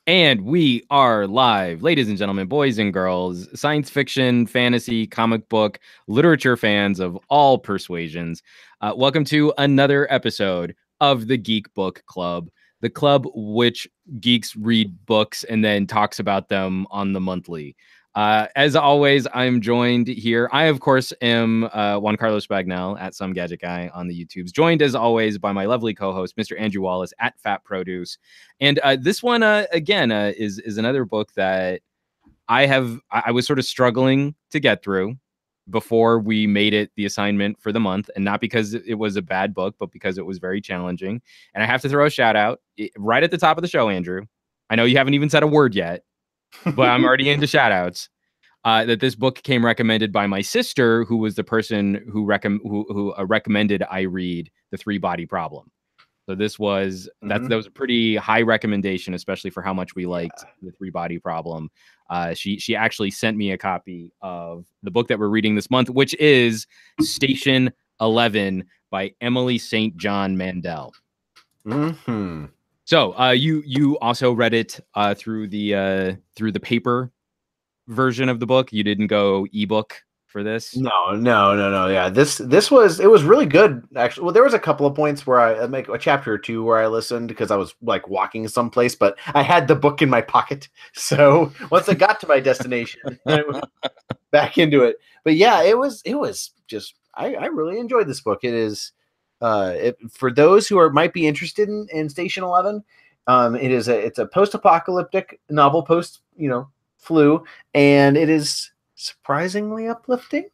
And we are live, ladies and gentlemen, boys and girls, science fiction, fantasy, comic book, literature fans of all persuasions. Welcome to another episode of the Geek Book Club, the club which geeks read books and then talks about them on the monthly. As always, I'm joined here. I, of course, am Juan Carlos Bagnell at SomeGadgetGuy on the YouTubes, joined as always by my lovely co-host, Mr. Andrew Wallace at Fat Produce. And this one, again, is another book that I was sort of struggling to get through before we made it the assignment for the month, and not because it was a bad book, but because it was very challenging. And I have to throw a shout out right at the top of the show, Andrew. I know you haven't even said a word yet, but I'm already into shout outs. That this book came recommended by my sister, who was the person who recommended I read The Three Body Problem. So this was that was a pretty high recommendation, especially for how much we liked The Three Body Problem. She actually sent me a copy of the book that we're reading this month, which is Station 11 by Emily St. John Mandel. Mm-hmm. So you also read it through the paper version of the book. You didn't go ebook for this? No. Yeah, it was really good actually. Well, there was a couple of points where I make a chapter or two where I listened because I was like walking someplace, but I had the book in my pocket. So once I got to my destination, I went back into it. But yeah, it was just I really enjoyed this book. It is for those who might be interested in Station 11. It's a post-apocalyptic novel post flu, and it is surprisingly uplifting.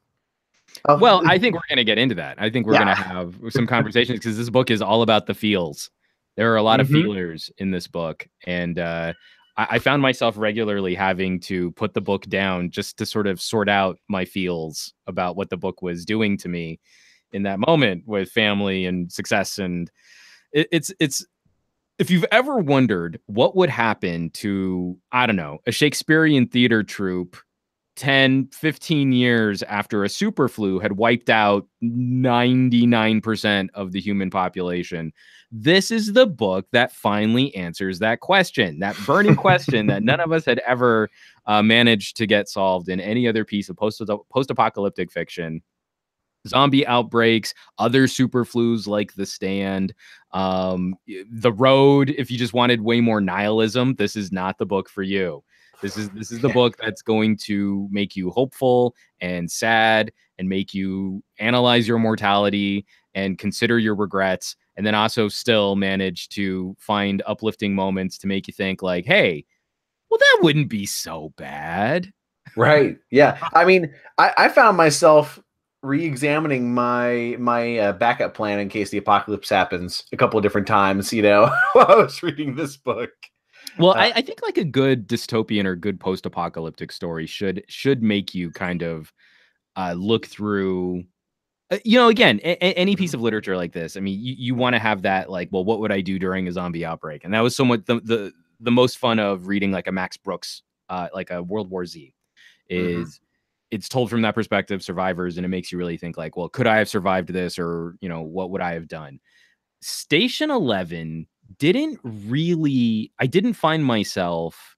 Well, I think we're going to get into that. I think we're going to have some conversations because this book is all about the feels. There are a lot of feelers in this book, and I found myself regularly having to put the book down just to sort of sort out my feels about what the book was doing to me in that moment with family and success. And it's if you've ever wondered what would happen to, I don't know, a Shakespearean theater troupe 10, 15 years after a super flu had wiped out 99% of the human population, this is the book that finally answers that question, that burning question that none of us had ever managed to get solved in any other piece of post-apocalyptic fiction. Zombie outbreaks, other super flus like The Stand, The Road. If you just wanted way more nihilism, this is not the book for you. This is the book that's going to make you hopeful and sad and make you analyze your mortality and consider your regrets, and then also still manage to find uplifting moments to make you think like, hey, well, that wouldn't be so bad. Right. Yeah. I mean, I found myself re-examining my backup plan in case the apocalypse happens a couple of different times, while I was reading this book. Well, I think like a good dystopian or good post-apocalyptic story should make you kind of look through, again, any piece of literature like this. I mean, you want to have that like, well, what would I do during a zombie outbreak? And that was somewhat the most fun of reading like a Max Brooks, like a World War Z, is it's told from that perspective, survivors, and it makes you really think like, well, could I have survived this, or what would I have done? Station 11 I didn't find myself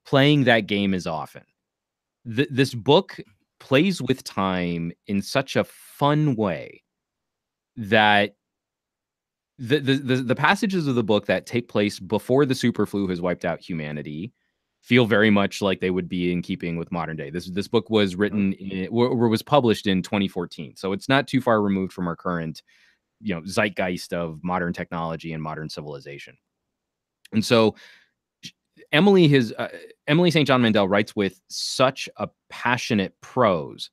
playing that game as often. This book plays with time in such a fun way that the passages of the book that take place before the super flu has wiped out humanity feel very much like they would be in keeping with modern day. This book was written or was published in 2014, so it's not too far removed from our current zeitgeist of modern technology and modern civilization. And so Emily St. John Mandel writes with such a passionate prose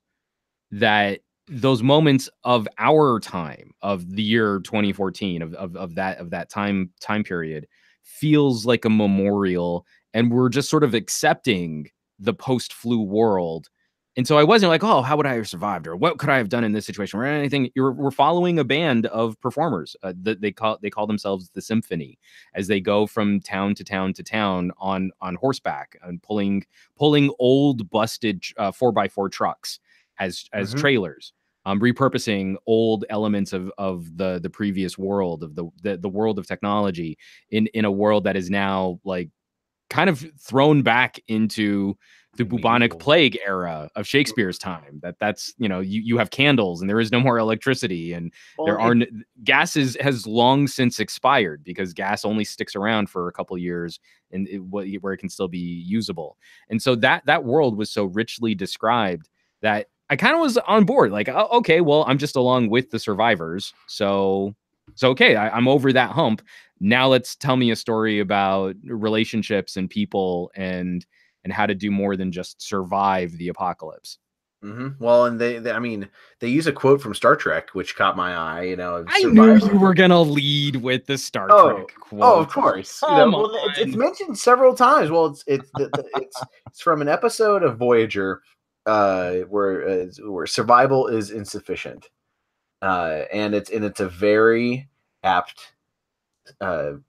that those moments of our time, of the year 2014, of that time period, feels like a memorial, and we're just sort of accepting the post-flu world. And so I wasn't like, oh, how would I have survived, or what could I have done in this situation, or anything. We're following a band of performers that they call themselves the Symphony, as they go from town to town to town on horseback and pulling old busted 4x4 trucks as trailers, repurposing old elements of the previous world, of the world of technology in a world that is now like kind of thrown back into the bubonic Medieval. plague era of Shakespeare's time. That's you have candles and there is no more electricity, and there are gas has long since expired because gas only sticks around for a couple years and where it can still be usable. And so that world was so richly described that I kind of was on board. Like, oh, okay, well, I'm just along with the survivors, so okay, I'm over that hump. Now let's tell me a story about relationships and people and how to do more than just survive the apocalypse. Mm-hmm. Well, and I mean, they use a quote from Star Trek, which caught my eye. I knew you were gonna lead with the Star Trek quote. Oh, of course. Well, it's mentioned several times. Well, it's from an episode of Voyager, where survival is insufficient, and it's a very apt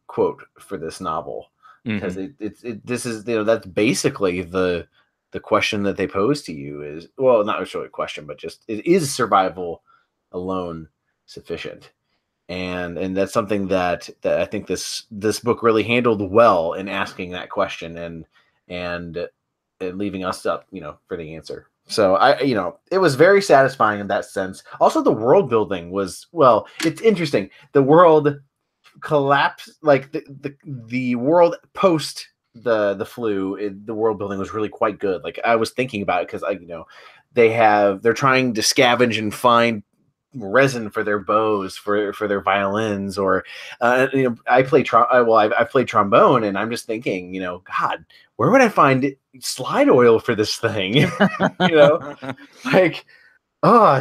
quote for this novel, because this is that's basically the question that they pose to you is, well, not necessarily a question, but just is survival alone sufficient? And that's something that I think this book really handled well in asking that question and leaving us up for the answer. So it was very satisfying in that sense. Also, the world building was, well, it's interesting. The world collapse, like the world post the flu, the world building was really quite good. Like, I was thinking about it because they're trying to scavenge and find resin for their bows, for their violins, or I played trombone, and I'm just thinking, God, where would I find slide oil for this thing? Like,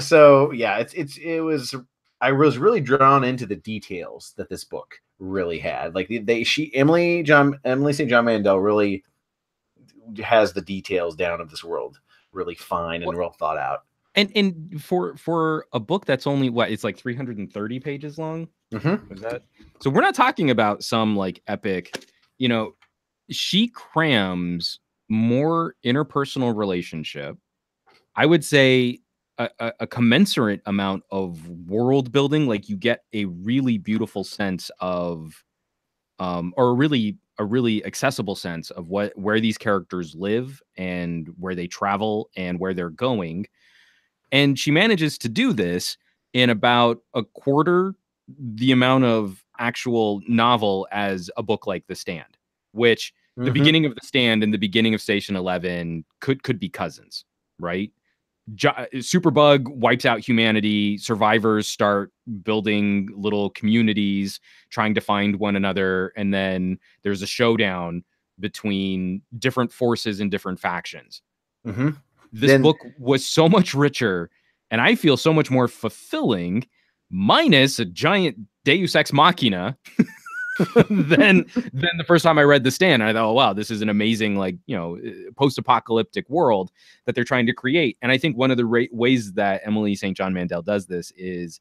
so yeah, I was really drawn into the details that this book really had. Like, Emily St. John Mandel really has the details down of this world really fine and well thought out. And for a book that's only it's like 330 pages long. Mm-hmm. Is that so? We're not talking about some like epic, she crams more interpersonal relationship. I would say a commensurate amount of world building. Like, you get a really beautiful sense of, or a really accessible sense of where these characters live and where they travel and where they're going. And she manages to do this in about a quarter the amount of actual novel as a book like The Stand, which the beginning of The Stand and the beginning of Station 11 could be cousins, right? Superbug wipes out humanity. Survivors start building little communities, trying to find one another. And then there's a showdown between different forces and different factions. Mm-hmm. This book was so much richer, and I feel so much more fulfilling, minus a giant Deus Ex Machina, than the first time I read The Stand. And I thought, oh, wow, this is an amazing, post-apocalyptic world that they're trying to create. And I think one of the ways that Emily St. John Mandel does this is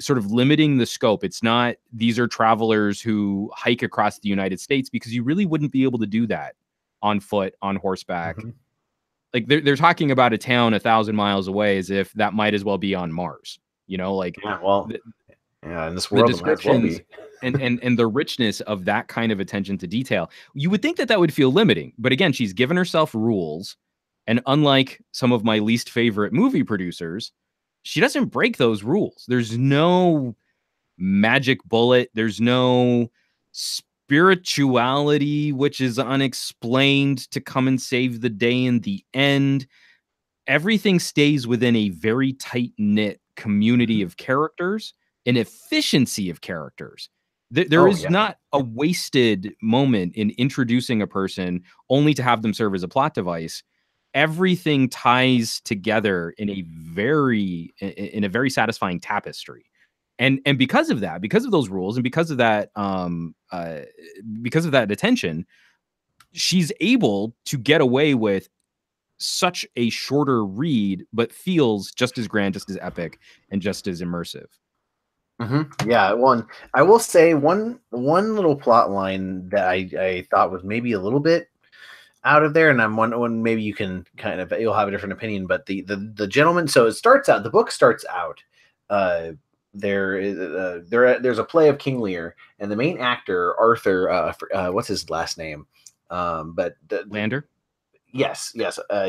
sort of limiting the scope. It's not, these are travelers who hike across the United States, because you really wouldn't be able to do that on foot, on horseback. Mm-hmm. Like, they're talking about a town 1,000 miles away as if that might as well be on Mars. In this world, the descriptions and the richness of that kind of attention to detail. You would think that would feel limiting, but again, she's given herself rules, and unlike some of my least favorite movie producers, she doesn't break those rules. There's no magic bullet. There's no spirituality which is unexplained to come and save the day in the end. Everything stays within a very tight-knit community of characters, an efficiency of characters. There is not a wasted moment in introducing a person only to have them serve as a plot device. Everything ties together in a very satisfying tapestry. And because of that, because of those rules, and because of that attention, she's able to get away with such a shorter read, but feels just as grand, just as epic, and just as immersive. Mm-hmm. Yeah, I will say one little plot line that I thought was maybe a little bit out of there, and I'm wondering, maybe you can you'll have a different opinion. But the gentleman, so the book starts out. There's a play of King Lear, and the main actor, Arthur, what's his last name? But Lander. Yes.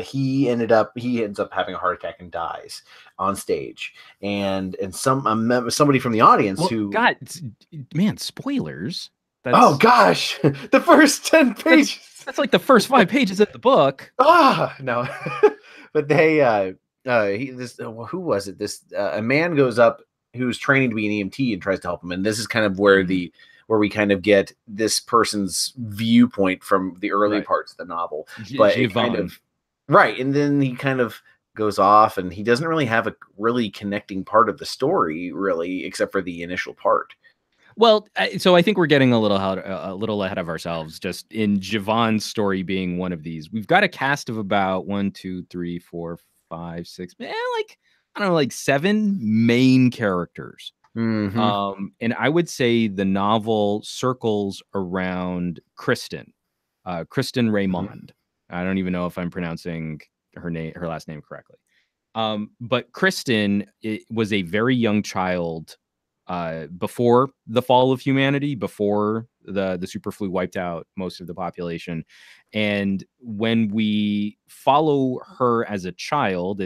He ends up having a heart attack and dies on stage, and somebody from the audience who, God, man, spoilers. Oh gosh, the first 10 pages. That's like the first 5 pages of the book. No, but who was it? A man goes up who's training to be an EMT and tries to help him, and this is kind of where we kind of get this person's viewpoint from the early parts of the novel. But it kind of and then he kind of goes off, and he doesn't really have a really connecting part of the story, really, except for the initial part. Well, so I think we're getting a little ahead of ourselves. Just in Javon's story being one of these, we've got a cast of about 1, 2, 3, 4, 5, 6, like I don't know, like 7 main characters. Mm-hmm. And I would say the novel circles around Kristen Raymond. I don't even know if I'm pronouncing her last name correctly. But Kristen was a very young child before the fall of humanity, before the super flu wiped out most of the population. And when we follow her as a child,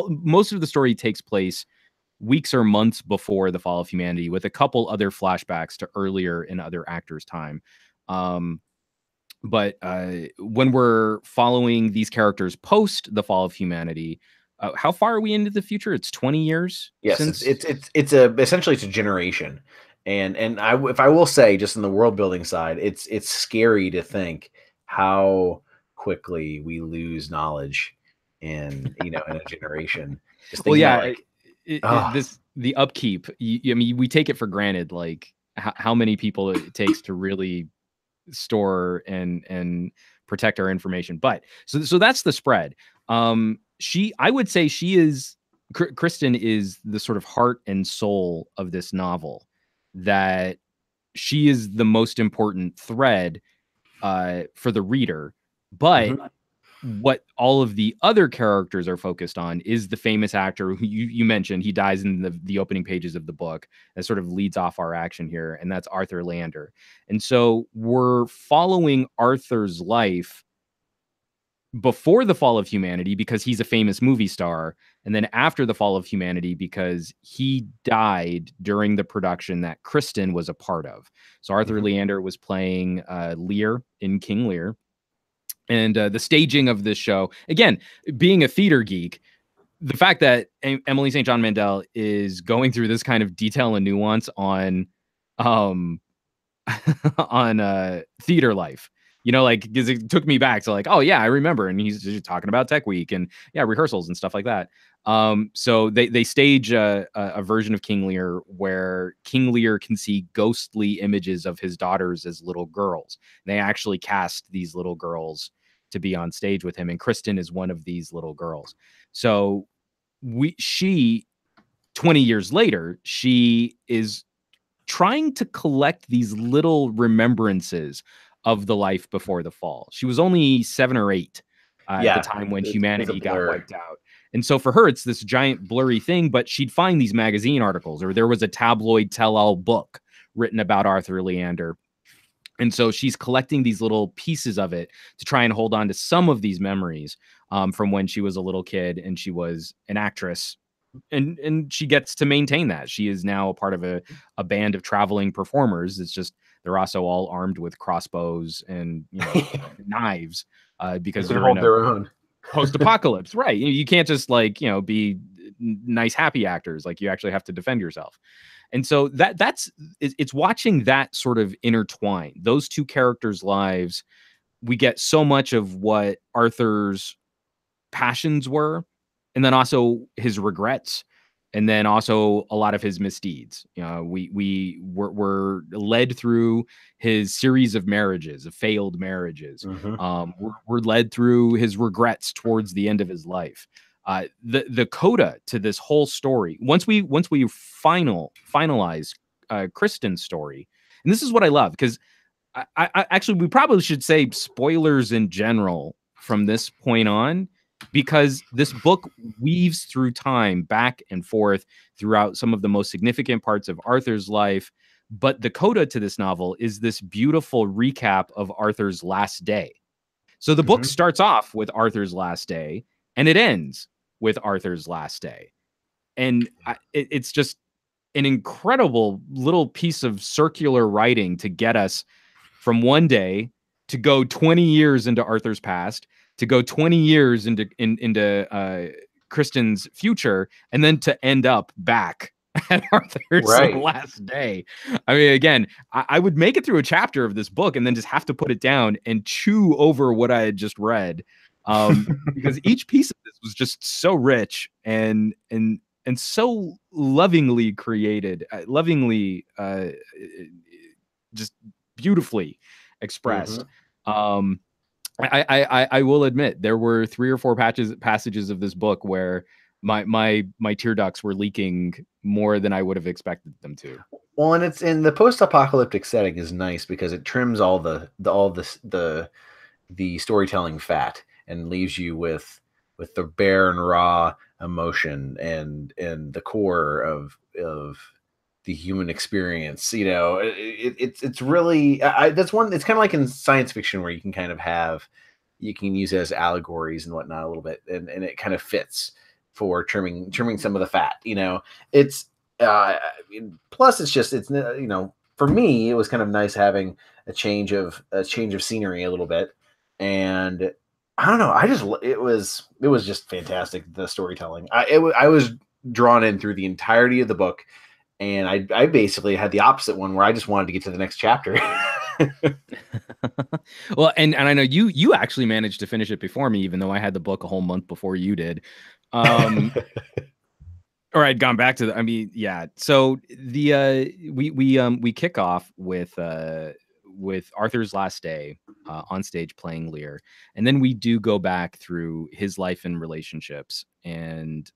most of the story takes place weeks or months before the fall of humanity, with a couple other flashbacks to earlier in other actors' time. But when we're following these characters post the fall of humanity, how far are we into the future? It's 20 years. Yes, essentially it's a generation, and if I will say, just in the world building side, it's scary to think how quickly we lose knowledge in a generation. Just thinking the upkeep. I mean, we take it for granted, like how many people it takes to really store and protect our information. But so that's the spread. I would say Kristen is the sort of heart and soul of this novel, that she is the most important thread for the reader. But what all of the other characters are focused on is the famous actor who you mentioned. He dies in the opening pages of the book. That sort of leads off our action here, and that's Arthur Lander. And so we're following Arthur's life before the fall of humanity because he's a famous movie star, and then after the fall of humanity because he died during the production that Kristen was a part of. So Arthur Leander was playing Lear in King Lear. And the staging of this show, again, being a theater geek, the fact that Emily St. John Mandel is going through this kind of detail and nuance on theater life, like, because it took me back to like, oh yeah, I remember. And he's just talking about Tech Week and rehearsals and stuff like that. So they stage a version of King Lear where King Lear can see ghostly images of his daughters as little girls. And they actually cast these little girls to be on stage with him, and Kristen is one of these little girls. So 20 years later, she is trying to collect these little remembrances of the life before the fall. She was only 7 or 8 at the time when humanity got wiped out. And so for her, it's this giant blurry thing, but she'd find these magazine articles, or there was a tabloid tell-all book written about Arthur Leander. And so she's collecting these little pieces of it to try and hold on to some of these memories from when she was a little kid and she was an actress. And she gets to maintain that. She is now a part of a band of traveling performers. It's just they're also all armed with crossbows and knives because they're in their own post-apocalypse, right? You can't just be nice happy actors. Like, you actually have to defend yourself. And so it's watching that sort of intertwine those two characters' lives. We get so much of what Arthur's passions were, and then also his regrets, and then also a lot of his misdeeds. We were led through his series of marriages, of failed marriages. We're led through his regrets towards the end of his life. The coda to this whole story, once we finalize Kristen's story, and this is what I love, because I actually, we probably should say spoilers in general from this point on, because this book weaves through time back and forth throughout some of the most significant parts of Arthur's life, But the coda to this novel is this beautiful recap of Arthur's last day. So the book starts off with Arthur's last day, and it ends with Arthur's last day. And it's just an incredible little piece of circular writing to get us from one day to go 20 years into Arthur's past, to go 20 years into Kristen's future, and then to end up back at Arthur's last day. I mean, again, I would make it through a chapter of this book and then just have to put it down and chew over what I had just read, because each piece of this was just so rich and so lovingly created, just beautifully expressed. I will admit there were 3 or 4 passages of this book where my tear ducts were leaking more than I would have expected them to. Well, and it's in the post-apocalyptic setting is nice because it trims all the storytelling fat and leaves you with the bare and raw emotion and the core of the human experience. You know, it's really that's one. It's kind of like in science fiction where you can kind of you can use it as allegories and whatnot a little bit, and it kind of fits for trimming some of the fat. You know, it's plus it's you know, for me it was kind of nice having a change of scenery a little bit, and I don't know, it was just fantastic, the storytelling. I was drawn in through the entirety of the book, and I basically had the opposite one where I just wanted to get to the next chapter. Well, and I know you actually managed to finish it before me, even though I had the book a whole month before you did. Or I'd gone back to I mean, yeah. So the we kick off with Arthur's last day on stage playing Lear, and then we do go back through his life and relationships and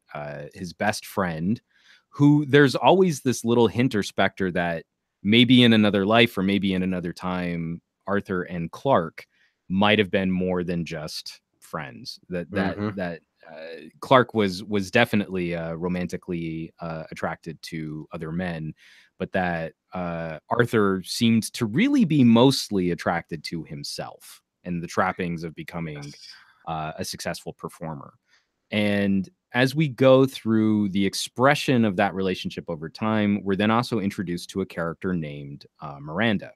his best friend, who there's always this little hint or specter that maybe in another life or maybe in another time, Arthur and Clark might have been more than just friends. That Clark was definitely romantically attracted to other men, but that Arthur seemed to really be mostly attracted to himself and the trappings of becoming a successful performer. And as we go through the expression of that relationship over time, we're then also introduced to a character named Miranda.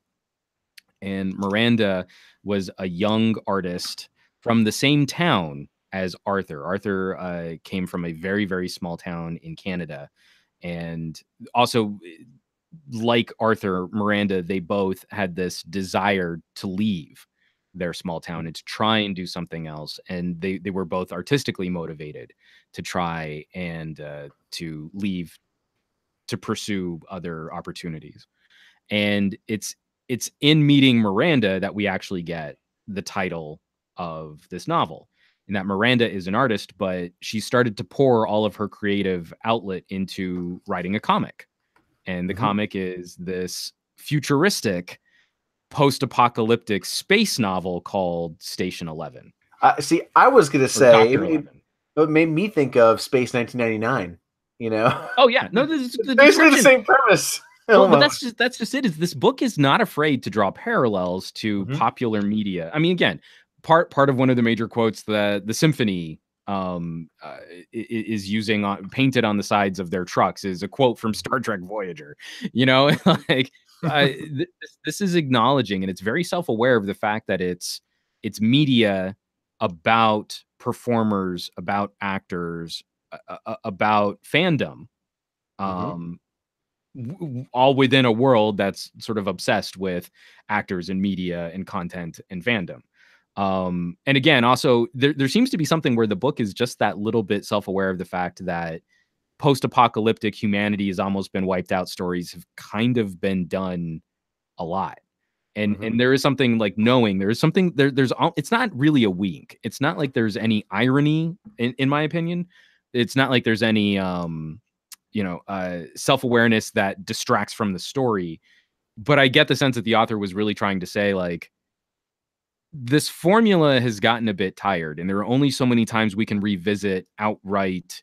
And Miranda was a young artist from the same town as Arthur. Arthur came from a very, very small town in Canada. And also, like Arthur, Miranda, they both had this desire to leave their small town and to try and do something else. And they were both artistically motivated to try and to leave to pursue other opportunities. And it's in meeting Miranda that we actually get the title of this novel. And that Miranda is an artist, but she started to pour all of her creative outlet into writing a comic. And the comic is this futuristic post-apocalyptic space novel called Station 11. See, I was going to say it made me think of Space 1999, you know? Oh yeah. No, basically the same premise. Well, but that's just it. Is this book is not afraid to draw parallels to popular media. I mean, again, part of one of the major quotes the symphony is using painted on the sides of their trucks is a quote from Star Trek Voyager. You know, like this is acknowledging, and it's very self-aware of the fact that it's media about performers, about actors, about fandom. All within a world that's sort of obsessed with actors and media and content and fandom. And again, also there seems to be something where the book is just that little bit self-aware of the fact that post-apocalyptic humanity has almost been wiped out stories have kind of been done a lot. And there is something like knowing there's something there's it's not really a wink. It's not like there's any irony in my opinion. It's not like there's any self-awareness that distracts from the story. But I get the sense that the author was really trying to say, like, this formula has gotten a bit tired, and there are only so many times we can revisit outright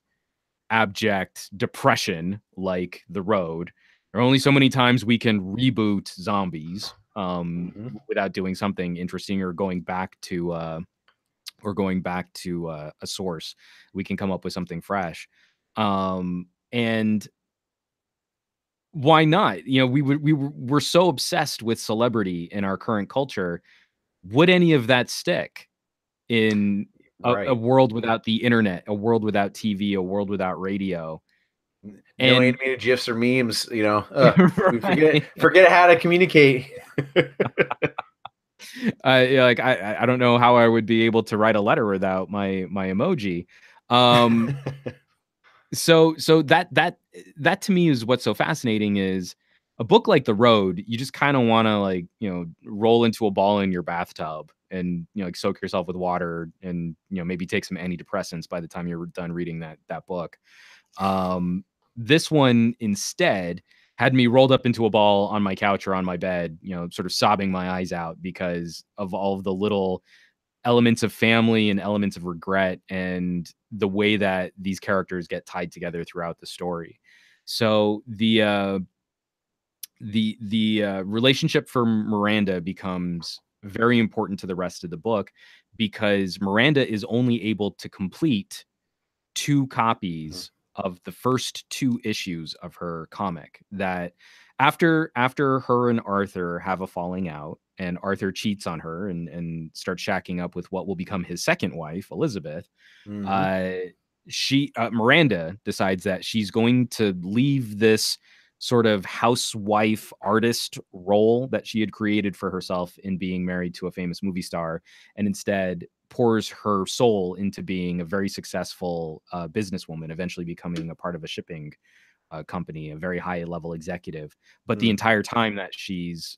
abject depression like The Road. There are only so many times we can reboot zombies without doing something interesting or going back to a source. We can come up with something fresh. And why not? You know, we're so obsessed with celebrity in our current culture. Would any of that stick in a Right. world without the internet, a world without TV, a world without radio? No And animated gifs or memes, you know. We right. forget how to communicate. Like I don't know how I would be able to write a letter without my emoji. Um, so that to me is what's so fascinating is a book like The Road. You just kind of want to, like, you know, roll into a ball in your bathtub and, you know, like, soak yourself with water and, you know, maybe take some antidepressants by the time you're done reading that book. This one instead had me rolled up into a ball on my couch or on my bed, you know, sort of sobbing my eyes out because of all of the little elements of family and elements of regret and the way that these characters get tied together throughout the story. So the relationship for Miranda becomes very important to the rest of the book because Miranda is only able to complete 2 copies of the first 2 issues of her comic. That after her and Arthur have a falling out and Arthur cheats on her and starts shacking up with what will become his second wife, Elizabeth, Mhm. uh, Miranda decides that she's going to leave this sort of housewife artist role that she had created for herself in being married to a famous movie star, and instead pours her soul into being a very successful businesswoman, eventually becoming a part of a shipping company, a very high level executive. But the Mm. entire time that she's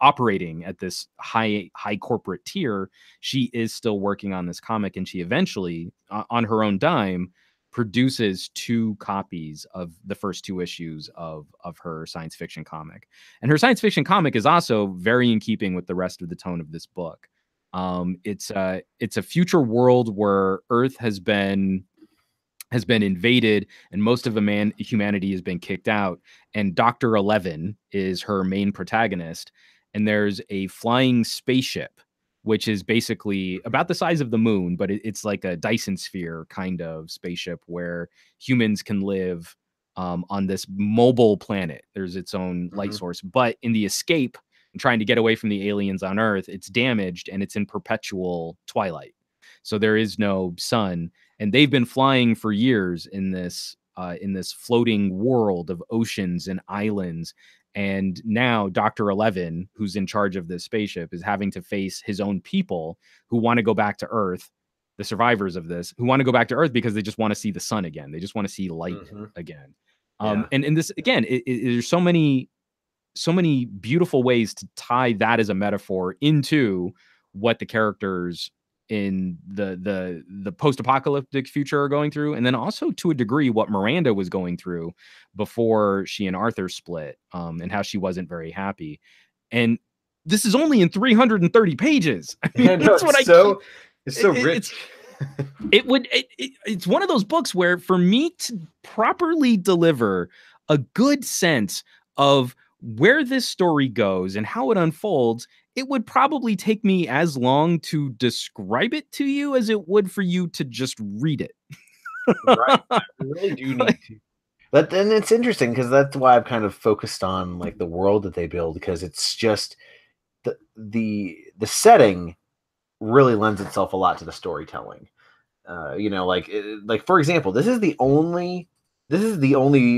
operating at this high corporate tier, she is still working on this comic, and she eventually, on her own dime, produces 2 copies of the first 2 issues of her science fiction comic. And her science fiction comic is also very in keeping with the rest of the tone of this book. It's a future world where Earth has been invaded and most of humanity has been kicked out, and Dr. 11 is her main protagonist, and there's a flying spaceship which is basically about the size of the moon, but it's like a Dyson sphere kind of spaceship where humans can live on this mobile planet. There's its own light Mhm. source, but in the escape and trying to get away from the aliens on Earth, it's damaged and it's in perpetual twilight. So there is no sun, and they've been flying for years in this floating world of oceans and islands. And now Dr. 11, who's in charge of this spaceship, is having to face his own people who want to go back to Earth, the survivors of this, who want to go back to Earth because they just want to see the sun again. They just want to see light Mhm. again. Yeah. And this again, there's so many beautiful ways to tie that as a metaphor into what the characters in the post-apocalyptic future are going through, and then also to a degree what Miranda was going through before she and Arthur split, and how she wasn't very happy. And this is only in 330 pages. I mean, I know that's what it's I keep. so it's so It's rich. it's one of those books where for me to properly deliver a good sense of where this story goes and how it unfolds, it would probably take me as long to describe it to you as it would for you to just read it. Right. We really do need to. But then it's interesting because that's why I've kind of focused on like the world that they build because it's just the setting really lends itself a lot to the storytelling. You know, like for example, this is the only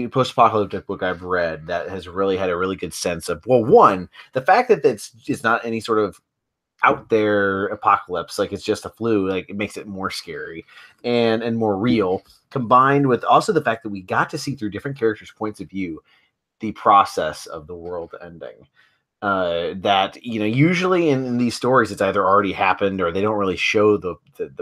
post-apocalyptic book I've read that has really had a really good sense of, well, one, the fact that it's not any sort of out there apocalypse, like it's just a flu, like it makes it more scary and more real, combined with also the fact that we got to see through different characters' points of view the process of the world ending. That, you know, usually in these stories it's either already happened or they don't really show the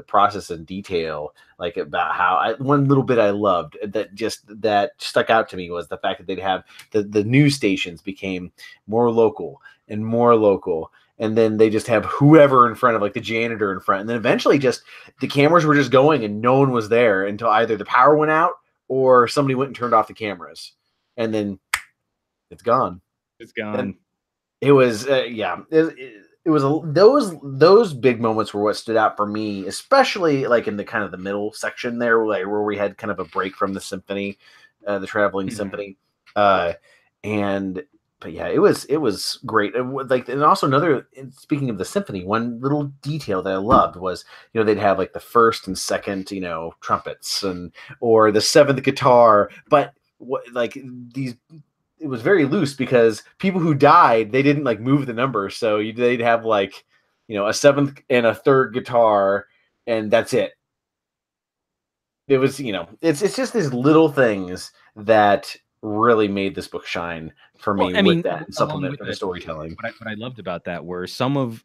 process in detail, like about how one little bit I loved that stuck out to me was the fact that they'd have the news stations became more local and more local, and then they just have whoever in front of, like the janitor in front, and then eventually just the cameras were just going and no one was there until either the power went out or somebody went and turned off the cameras, and then It's gone. It's gone. And it was it was those big moments were what stood out for me, especially like in the kind of the middle section there, like where we had kind of a break from the symphony, the traveling symphony, and but yeah, it was great. And also speaking of the symphony, one little detail that I loved was they'd have like the first and second trumpets or the seventh guitar, but like these. It was very loose because people who died, they didn't like move the numbers. So they'd have like, a seventh and a third guitar, and that's it. It was, it's just these little things that really made this book shine for me with that supplement for the storytelling. What I loved about that were some of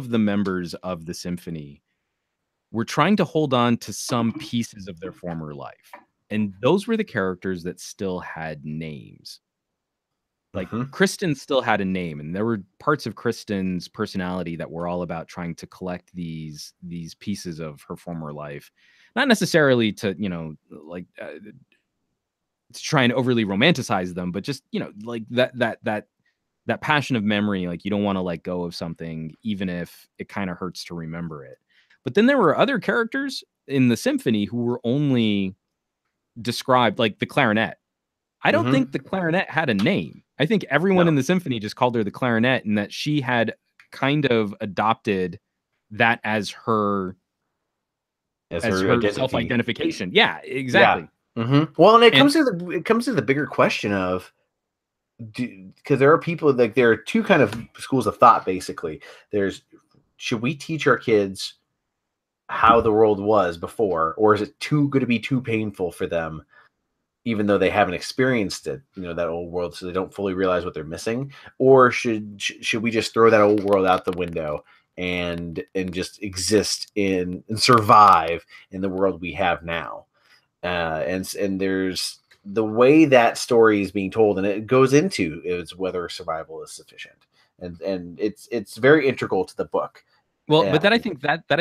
the members of the symphony were trying to hold on to some pieces of their former life. And those were the characters that still had names. Like Kristen still had a name, and there were parts of Kristen's personality that were all about trying to collect these pieces of her former life, not necessarily to to try and overly romanticize them, but just like that passion of memory. Like you don't want to let go of something, even if it kind of hurts to remember it. But then there were other characters in the symphony who were only described, like the clarinet. I don't think the clarinet had a name. I think everyone in the symphony just called her the clarinet, and that she had kind of adopted that as her self-identification. Yeah, exactly. Yeah. Well, and it comes to the bigger question of, because there are people like there are two kind of schools of thought. Basically, should we teach our kids how the world was before, or is it going to be too painful for them, even though they haven't experienced it, that old world, so they don't fully realize what they're missing? Or should we just throw that old world out the window and just exist and survive in the world we have now? And there's the way that story is being told, and it goes into is whether survival is sufficient, and it's very integral to the book. Well, but that I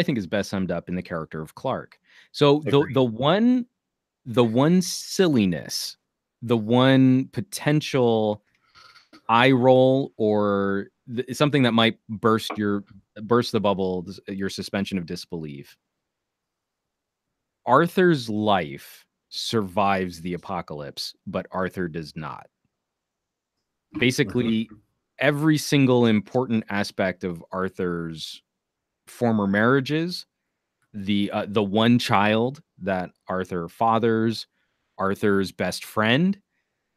think is best summed up in the character of Clark. So the one silliness, the one potential eye roll, or something that might burst the bubble, your suspension of disbelief. Arthur's life survives the apocalypse, but Arthur does not. Basically, every single important aspect of Arthur's former marriages, the one child that Arthur fathers, Arthur's best friend,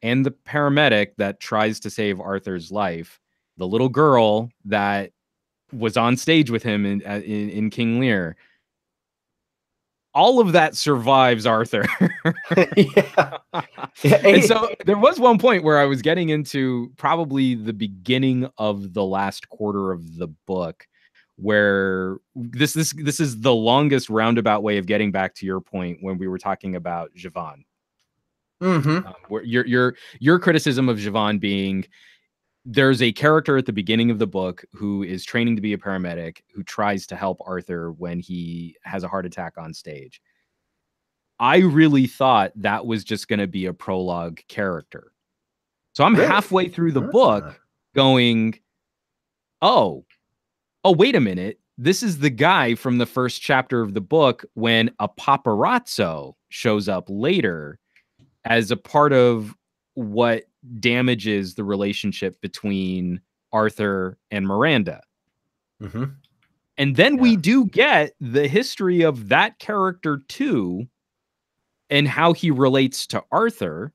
and the paramedic that tries to save Arthur's life, the little girl that was on stage with him in King Lear, all of that survives Arthur. And so there was one point where I was getting into probably the beginning of the last quarter of the book, where this is the longest roundabout way of getting back to your point when we were talking about Javon. Where your criticism of Javon being, there's a character at the beginning of the book who is training to be a paramedic who tries to help Arthur when he has a heart attack on stage. I really thought that was just going to be a prologue character. So I'm halfway through the book going, oh, wait a minute. This is the guy from the first chapter of the book when a paparazzo shows up later as a part of what damages the relationship between Arthur and Miranda. And then we do get the history of that character too, and how he relates to Arthur,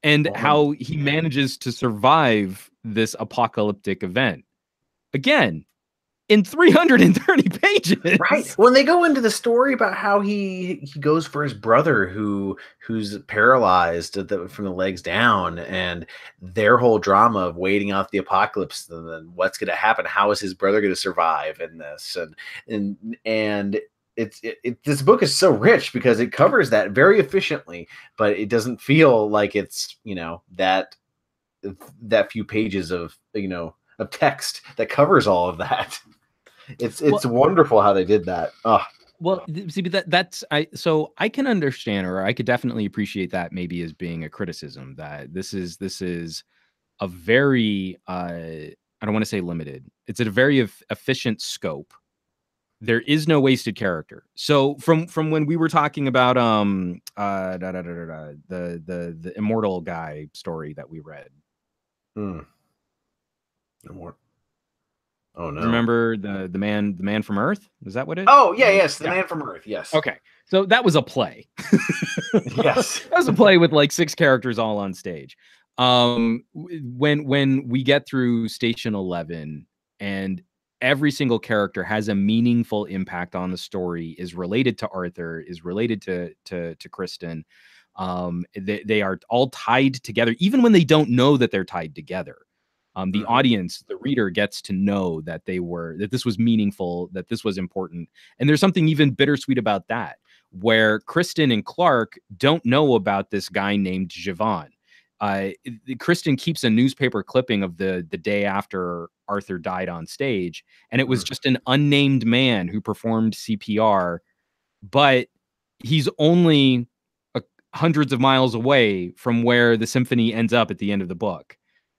and how he manages to survive this apocalyptic event. Again, in 330 pages. Right. When they go into the story about how he goes for his brother who's paralyzed from the legs down, and their whole drama of waiting out the apocalypse, and then what's going to happen, how is his brother going to survive in this, and this book is so rich because it covers that very efficiently, but it doesn't feel like it's that few pages of of text that covers all of that. It's wonderful how they did that. Oh. Well, see, but so I can understand, or I could definitely appreciate that maybe as being a criticism that this is a very I don't want to say limited. It's a very efficient scope. There is no wasted character. So from when we were talking about the immortal guy story that we read. Hmm. No more. Oh no. Remember the man from Earth? Is that what it Oh yeah, was? yes, the Yeah. man from Earth. Yes. Okay. So that was a play. Yes. That was a play with like 6 characters all on stage. When we get through station 11 and every single character has a meaningful impact on the story, is related to Arthur, is related to Kristen. They are all tied together, even when they don't know that they're tied together. The audience, the reader, gets to know that this was meaningful, that this was important. And there's something even bittersweet about that, where Kristen and Clark don't know about this guy named Javon. Kristen keeps a newspaper clipping of the day after Arthur died on stage, and it was just an unnamed man who performed CPR, but he's only hundreds of miles away from where the symphony ends up at the end of the book.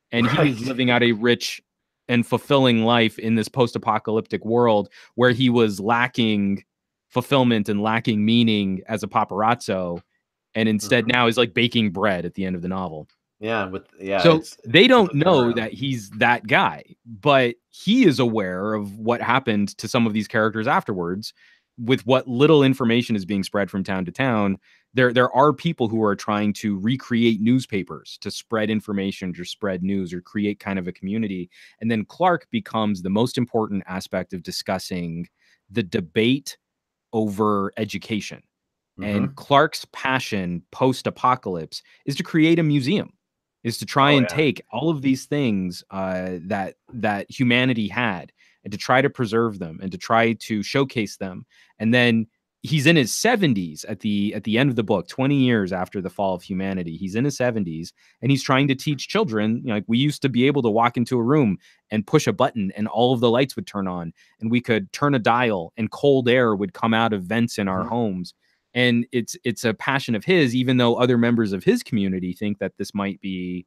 And he was living out a rich and fulfilling life in this post-apocalyptic world where he was lacking fulfillment and lacking meaning as a paparazzo, and instead now is like baking bread at the end of the novel. Yeah, So it's they don't flipped know around. that he's that guy, but he is aware of what happened to some of these characters afterwards. With what little information is being spread from town to town, there are people who are trying to recreate newspapers to spread information, or spread news, or create kind of a community. And then Clark becomes the most important aspect of discussing the debate over education. And Clark's passion post-apocalypse is to create a museum, is to try Oh and yeah. take all of these things that humanity had, and to try to preserve them, and to try to showcase them. And then he's in his 70s at the end of the book, 20 years after the fall of humanity. He's in his 70s, and he's trying to teach children, like, we used to be able to walk into a room and push a button and all of the lights would turn on, and we could turn a dial and cold air would come out of vents in our homes. And it's a passion of his, even though other members of his community think that this might be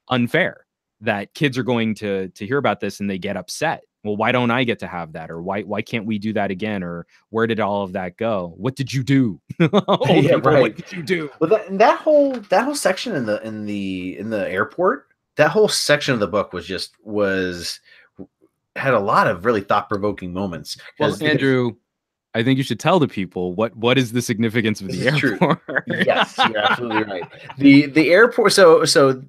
unfair, that kids are going to hear about this and they get upset. Well, why don't I get to have that? Or why can't we do that again? Or where did all of that go? What did you do? Old Yeah, people, right. what did you do? Well, that whole section in the airport, that whole section of the book was had a lot of really thought provoking moments. Well, Andrew, I think you should tell the people what is the significance of the airport. Yes, you're absolutely right. The airport. So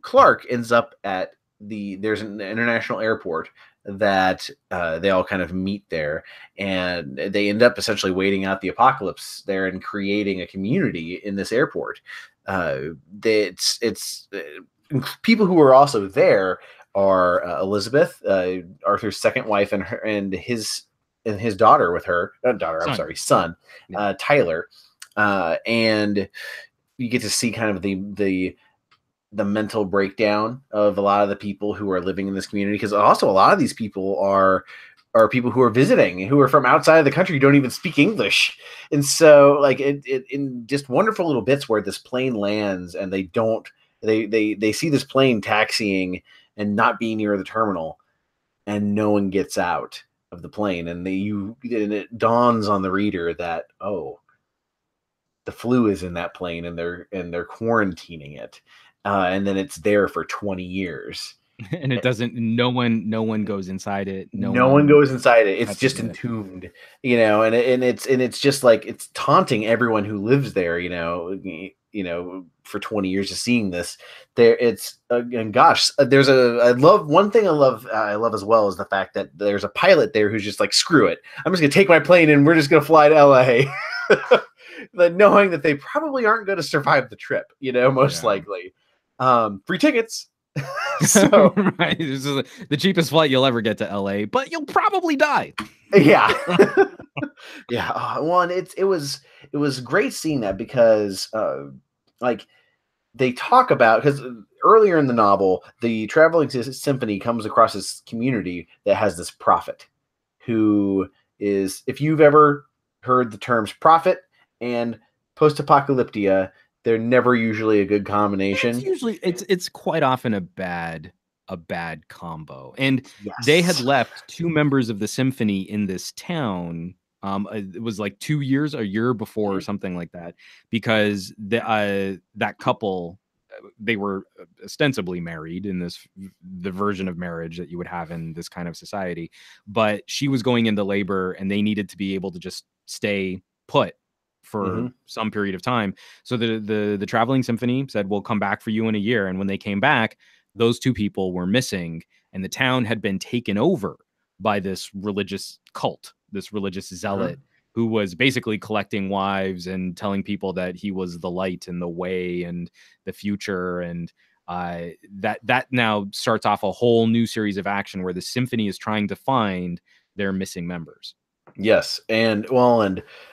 Clark ends up at there's an international airport that they all kind of meet there, and they end up essentially waiting out the apocalypse there and creating a community in this airport. It's people who are also there are Elizabeth, Arthur's second wife, and his daughter with her, not daughter, I'm sorry, son, Tyler, and you get to see kind of the mental breakdown of a lot of the people who are living in this community, because also a lot of these people are people who are visiting, who are from outside of the country, who don't even speak English. And so like it in just wonderful little bits where this plane lands and they see this plane taxiing and not being near the terminal, and no one gets out of the plane, and it dawns on the reader that, oh, the flu is in that plane, and they're quarantining it, and then it's there for 20 years, And it doesn't. No one goes inside it. No one goes inside it. It's just entombed, and it's just like, it's taunting everyone who lives there, for 20 years of seeing this. There, it's and gosh, there's one thing I love as well, is the fact that there's a pilot there who's just like, screw it, I'm just gonna take my plane and we're just gonna fly to LA, but knowing that they probably aren't going to survive the trip, most likely. Free tickets. So right, this is the cheapest flight you'll ever get to LA, but you'll probably die. Yeah. Yeah. Well, and it was great seeing that, because like, they talk about, because earlier in the novel, the traveling symphony comes across this community that has this prophet who is if you've ever heard the terms prophet and post-apocalyptia, they're never usually a good combination. It's quite often a bad combo. And they had Yes. left 2 members of the symphony in this town. It was like 2 years, a year before or something like that, because that couple, they were ostensibly married in the version of marriage that you would have in this kind of society, but she was going into labor and they needed to be able to just stay put for some period of time. So the traveling symphony said, we'll come back for you in a year. And when they came back, those 2 people were missing, and the town had been taken over by this religious cult, this religious zealot who was basically collecting wives and telling people that he was the light and the way and the future. And that now starts off a whole new series of action where the symphony is trying to find their missing members. Yes. And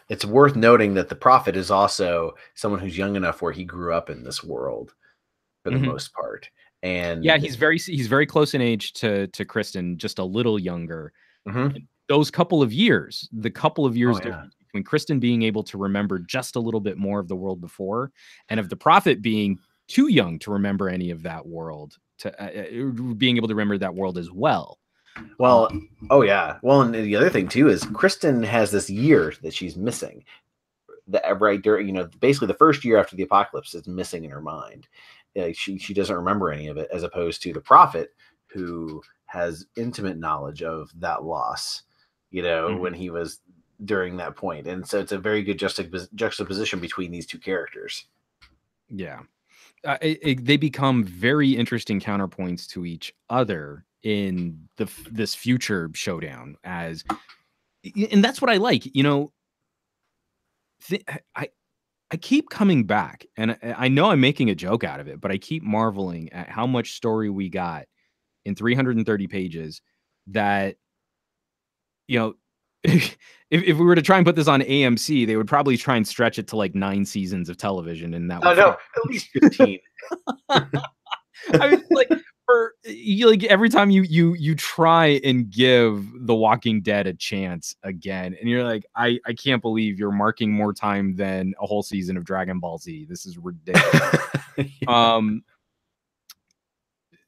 it's worth noting that the prophet is also someone who's young enough where he grew up in this world for the most part. And yeah, he's very close in age to Kristen, just a little younger. Those couple of years difference between Kristen being able to remember just a little bit more of the world before, and of the prophet being too young to remember any of that world, to being able to remember that world as well. Well, well, and the other thing too is Kristen has this year that she's missing. That right during, basically the first year after the apocalypse is missing in her mind. She doesn't remember any of it, as opposed to the prophet, who has intimate knowledge of that loss, when he was during that point. And so it's a very good juxtaposition between these 2 characters. Yeah. They become very interesting counterpoints to each other in this future showdown, and that's what I like. I keep coming back, and I know I'm making a joke out of it, but I keep marveling at how much story we got in 330 pages that, if we were to try and put this on AMC, they would probably try and stretch it to like 9 seasons of television, and that would at least 15. I mean, every time you try and give The Walking Dead a chance again, and you're like, I can't believe you're marking more time than a whole season of Dragon Ball Z. This is ridiculous.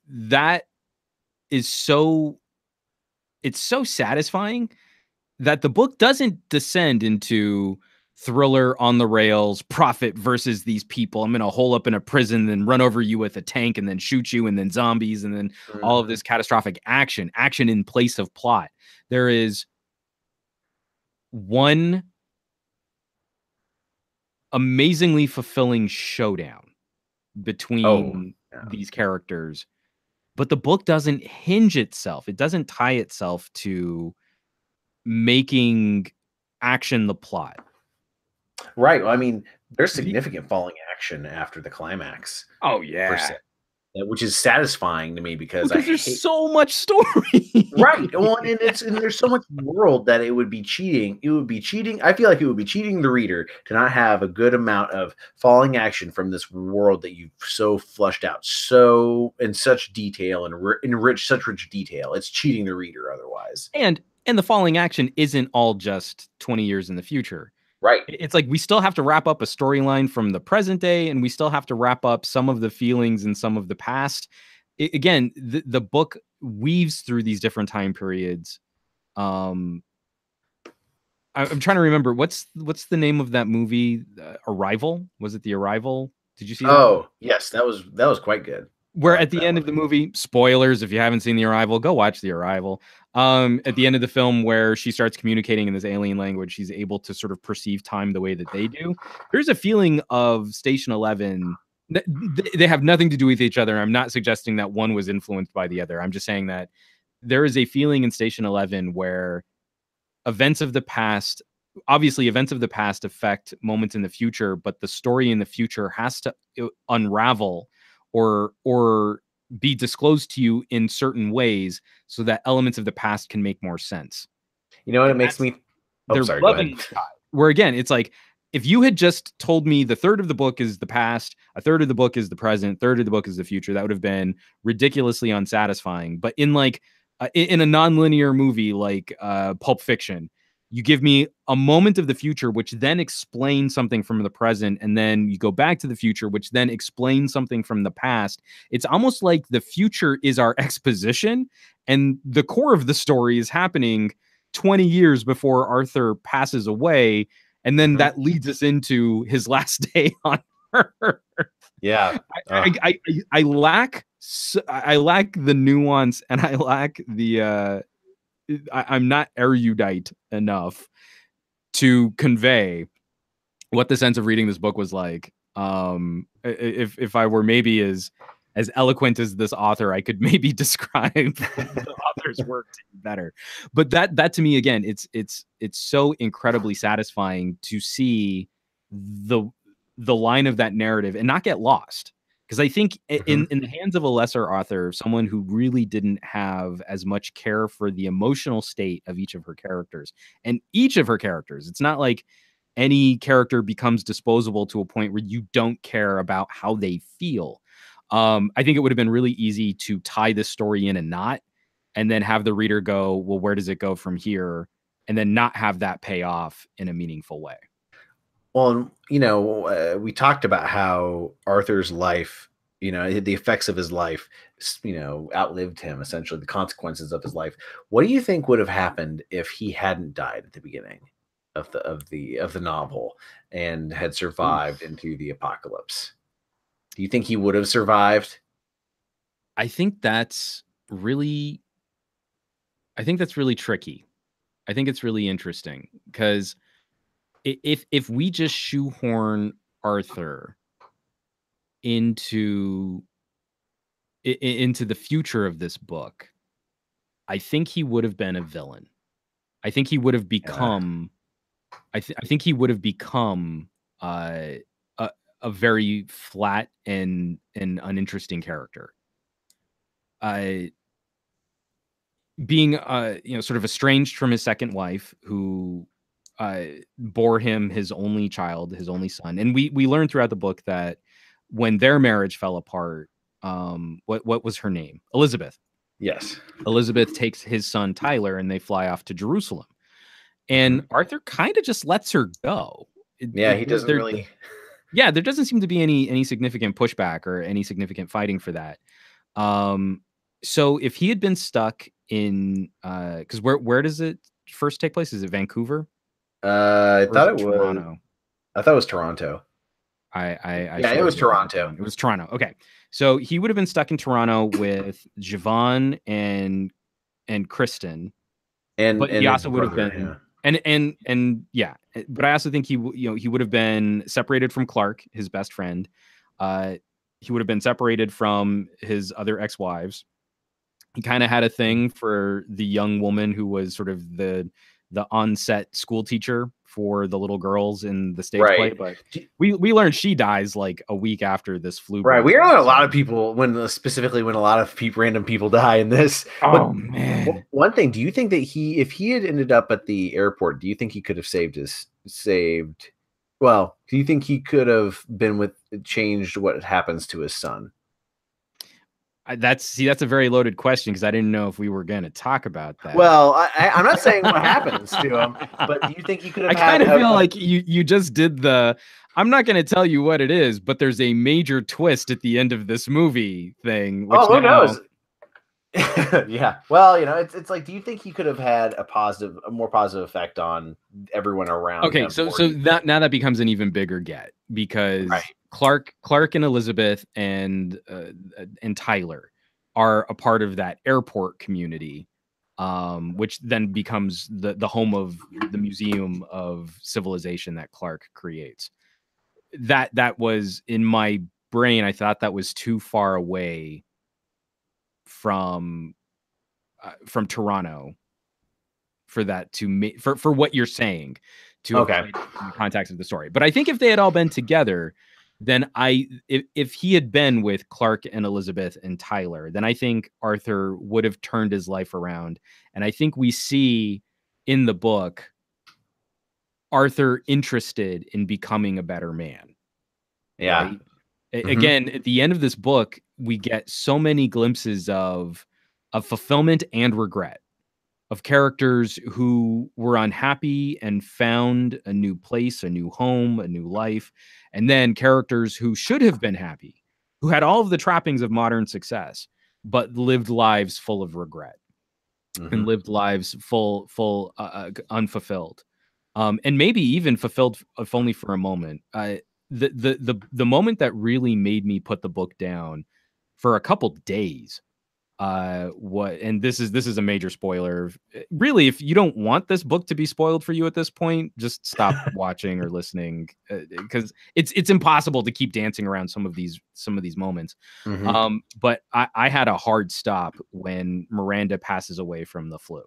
That is it's so satisfying that the book doesn't descend into thriller on the rails, prophet versus these people. I'm going to hole up in a prison, then run over you with a tank, and then shoot you, and then zombies, and then all of this catastrophic action in place of plot. There is one amazingly fulfilling showdown between these characters, but the book doesn't hinge itself. It doesn't tie itself to making action the plot. Right. Well, I mean, there's significant falling action after the climax. Oh yeah, which is satisfying to me because there's so much story. Right. Well, and there's so much world that it would be cheating. It would be cheating. I feel like it would be cheating the reader to not have a good amount of falling action from this world that you've so flushed out so in such detail and enriched such rich detail. It's cheating the reader otherwise. And the falling action isn't all just 20 years in the future. Right. It's like we still have to wrap up a storyline from the present day, and we still have to wrap up some of the feelings and some of the past. Again, the book weaves through these different time periods. I'm trying to remember what's the name of that movie? Arrival? Was it The Arrival? Did you see that? Oh, yes, that was quite good. Where at the end of the movie, spoilers, if you haven't seen The Arrival, go watch The Arrival. At the end of the film, where she starts communicating in this alien language, she's able to sort of perceive time the way that they do. There's a feeling of Station 11. They have nothing to do with each other. I'm not suggesting that one was influenced by the other. I'm just saying that there is a feeling in Station 11 where events of the past affect moments in the future, but the story in the future has to unravel or be disclosed to you in certain ways so that elements of the past can make more sense. You know what? It makes me... Oh, sorry, go ahead. Where again, it's like, if you had just told me the third of the book is the past, a third of the book is the present, third of the book is the future, that would have been ridiculously unsatisfying. But in a nonlinear movie like Pulp Fiction, you give me a moment of the future, which then explains something from the present, and then you go back to the future, which then explains something from the past. It's almost like the future is our exposition, and the core of the story is happening 20 years before Arthur passes away, and then that leads us into his last day on Earth. Yeah, I lack the nuance, and I lack the I'm not erudite enough to convey what the sense of reading this book was like. If I were maybe as eloquent as this author, I could maybe describe the author's work to you better. But that to me, again, it's so incredibly satisfying to see the line of that narrative and not get lost. Because I think in the hands of a lesser author, someone who really didn't have as much care for the emotional state of each of her characters, and each of her characters, it's not like any character becomes disposable to a point where you don't care about how they feel. I think it would have been really easy to tie this story in a knot and then have the reader go, well, where does it go from here? And then not have that pay off in a meaningful way. Well, we talked about how Arthur's life, the effects of his life, outlived him, essentially, the consequences of his life. What do you think would have happened if he hadn't died at the beginning of the novel and had survived into the apocalypse? Do you think he would have survived? I think that's really tricky. I think it's really interesting because if we just shoehorn Arthur into the future of this book, I think he would have been a villain. I think he would have become. I think he would have become a very flat and uninteresting character. Being sort of estranged from his second wife, who bore him his only child, his only son. And we learned throughout the book that when their marriage fell apart, what was her name? Elizabeth. Yes. Elizabeth takes his son Tyler and they fly off to Jerusalem. And Arthur kind of just lets her go. He doesn't really. Yeah, there doesn't seem to be any significant pushback or any significant fighting for that. So if he had been stuck in, because where does it first take place? Is it Vancouver? I thought it was Toronto. I thought it was Toronto. It was Toronto. It was Toronto. Okay, so he would have been stuck in Toronto with Javon and Kristen, but he also would have been but I also think he would have been separated from Clark, his best friend. He would have been separated from his other ex-wives. He kind of had a thing for the young woman who was sort of the on-set school teacher for the little girls in the stage play, but we learned she dies like a week after this flu. Right, we learned a lot of people when a lot of random people die in this. Oh man! One thing, do you think that if he had ended up at the airport, do you think he could have Well, do you think he could have changed what happens to his son? That's a very loaded question because I didn't know if we were going to talk about that. Well, I'm not saying what happens to him, but do you think he could have? I kind of feel like you just did the. I'm not going to tell you what it is, but there's a major twist at the end of this movie thing. Which who knows? Yeah. Well, it's like, do you think he could have had a more positive effect on everyone around? Okay, so now that becomes an even bigger get because. Right. Clark and Elizabeth and Tyler are a part of that airport community, which then becomes the home of the Museum of Civilization that Clark creates. That was in my brain. I thought that was too far away from Toronto for that to for what you're saying to in the context of the story. But I think if they had all been together, then if he had been with Clark and Elizabeth and Tyler, then I think Arthur would have turned his life around. And I think we see in the book Arthur interested in becoming a better man. Yeah. Right? Again, at the end of this book, we get so many glimpses of fulfillment and regret. of characters who were unhappy and found a new place, a new home, a new life, and then characters who should have been happy, who had all of the trappings of modern success, but lived lives full of regret and lived lives full unfulfilled, and maybe even fulfilled if only for a moment. The moment that really made me put the book down for a couple days, what and this is a major spoiler. Really, if you don't want this book to be spoiled for you at this point, just stop watching or listening, because it's impossible to keep dancing around some of these moments. But I had a hard stop when Miranda passes away from the flu.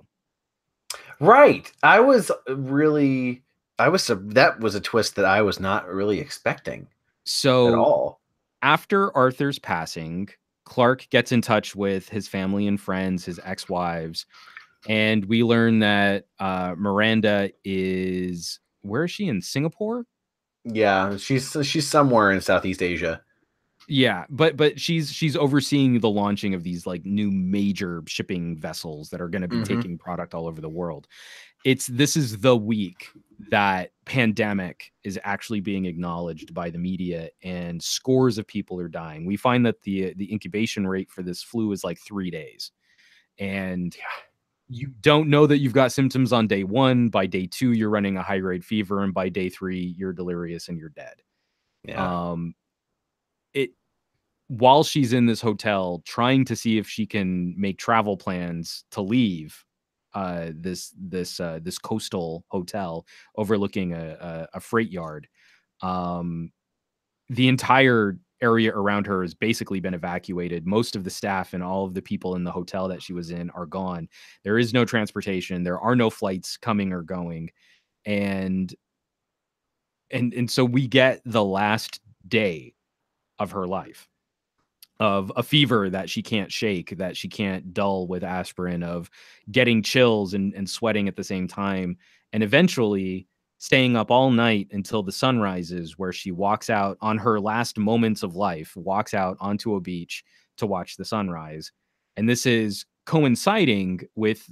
Right. That was a twist that I was not really expecting So at all. After Arthur's passing, Clark gets in touch with his family and friends, his ex-wives, and we learn that Miranda is, where is she, in Singapore? Yeah, she's somewhere in Southeast Asia. Yeah, but she's overseeing the launching of these like new major shipping vessels that are going to be taking product all over the world. This is the week that pandemic is actually being acknowledged by the media, and scores of people are dying. We find that the incubation rate for this flu is like 3 days, and you don't know that you've got symptoms on day 1. By day 2, you're running a high grade fever, and by day 3, you're delirious and you're dead. Yeah. While she's in this hotel trying to see if she can make travel plans to leave this coastal hotel overlooking a freight yard, the entire area around her has basically been evacuated. Most of the staff and all of the people in the hotel that she was in are gone. There is no transportation. There are no flights coming or going. And so we get the last day of her life, of a fever that she can't shake, that she can't dull with aspirin, of getting chills and sweating at the same time, and eventually staying up all night until the sun rises, where she walks out on her last moments of life, walks out onto a beach to watch the sunrise. And this is coinciding with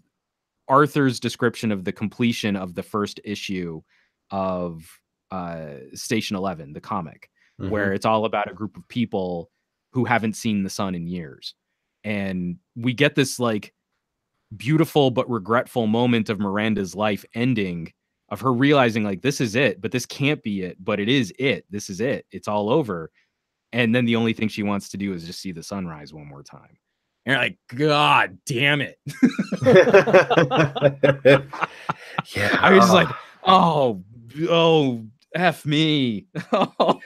Arthur's description of the completion of the first issue of Station 11, the comic, where it's all about a group of people who haven't seen the sun in years. And we get this like beautiful but regretful moment of Miranda's life ending, of her realizing like, this is it, but this can't be it, but it is it. This is it. It's all over. And then the only thing she wants to do is just see the sunrise one more time. And you're like, God damn it. Yeah. I was like, oh, F me.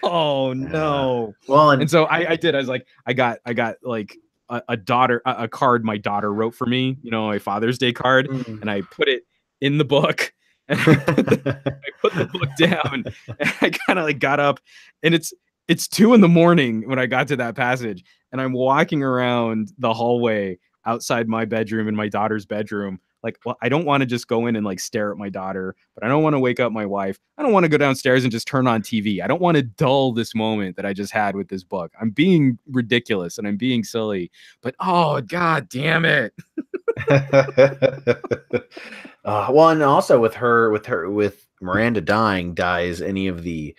Oh no. Well, and so I did. I was like, I got like a daughter, a card my daughter wrote for me, a Father's Day card, and I put it in the book. And I put the book down, and I kind of like got up, and it's 2 a.m. when I got to that passage, and I'm walking around the hallway outside my bedroom and my daughter's bedroom. Like, well, I don't want to just go in and like stare at my daughter, but I don't want to wake up my wife. I don't want to go downstairs and just turn on TV. I don't want to dull this moment that I just had with this book. I'm being ridiculous and I'm being silly, but oh, God damn it. Well, and also with Miranda dying, dies any of the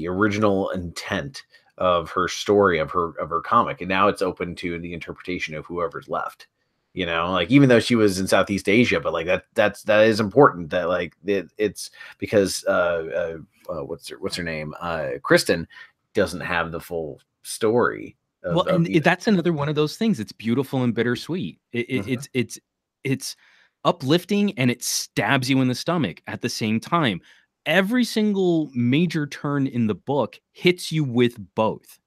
original intent of her story, of her comic, and now it's open to the interpretation of whoever's left. Like, even though she was in Southeast Asia, but like that is important, that like it's because what's her name, Kristen doesn't have the full story. That's another one of those things. It's beautiful and bittersweet. It's uplifting and it stabs you in the stomach at the same time. Every single major turn in the book hits you with both.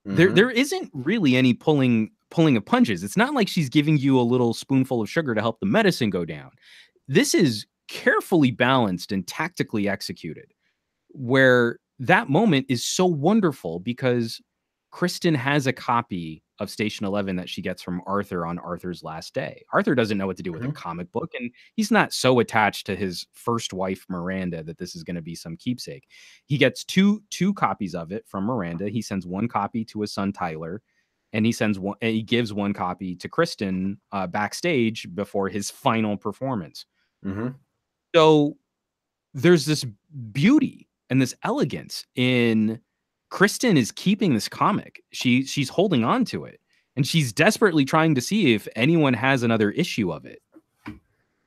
There isn't really any pulling of punches. It's not like she's giving you a little spoonful of sugar to help the medicine go down. This is carefully balanced and tactically executed, where that moment is so wonderful because Kristen has a copy of Station 11 that she gets from Arthur on Arthur's last day. Arthur doesn't know what to do with a comic book, and he's not so attached to his first wife, Miranda, that this is going to be some keepsake. He gets two copies of it from Miranda. He sends one copy to his son, Tyler, and he gives one copy to Kristen backstage before his final performance. Mm-hmm. So there's this beauty and this elegance in Kristen is keeping this comic. She's holding on to it, and she's desperately trying to see if anyone has another issue of it.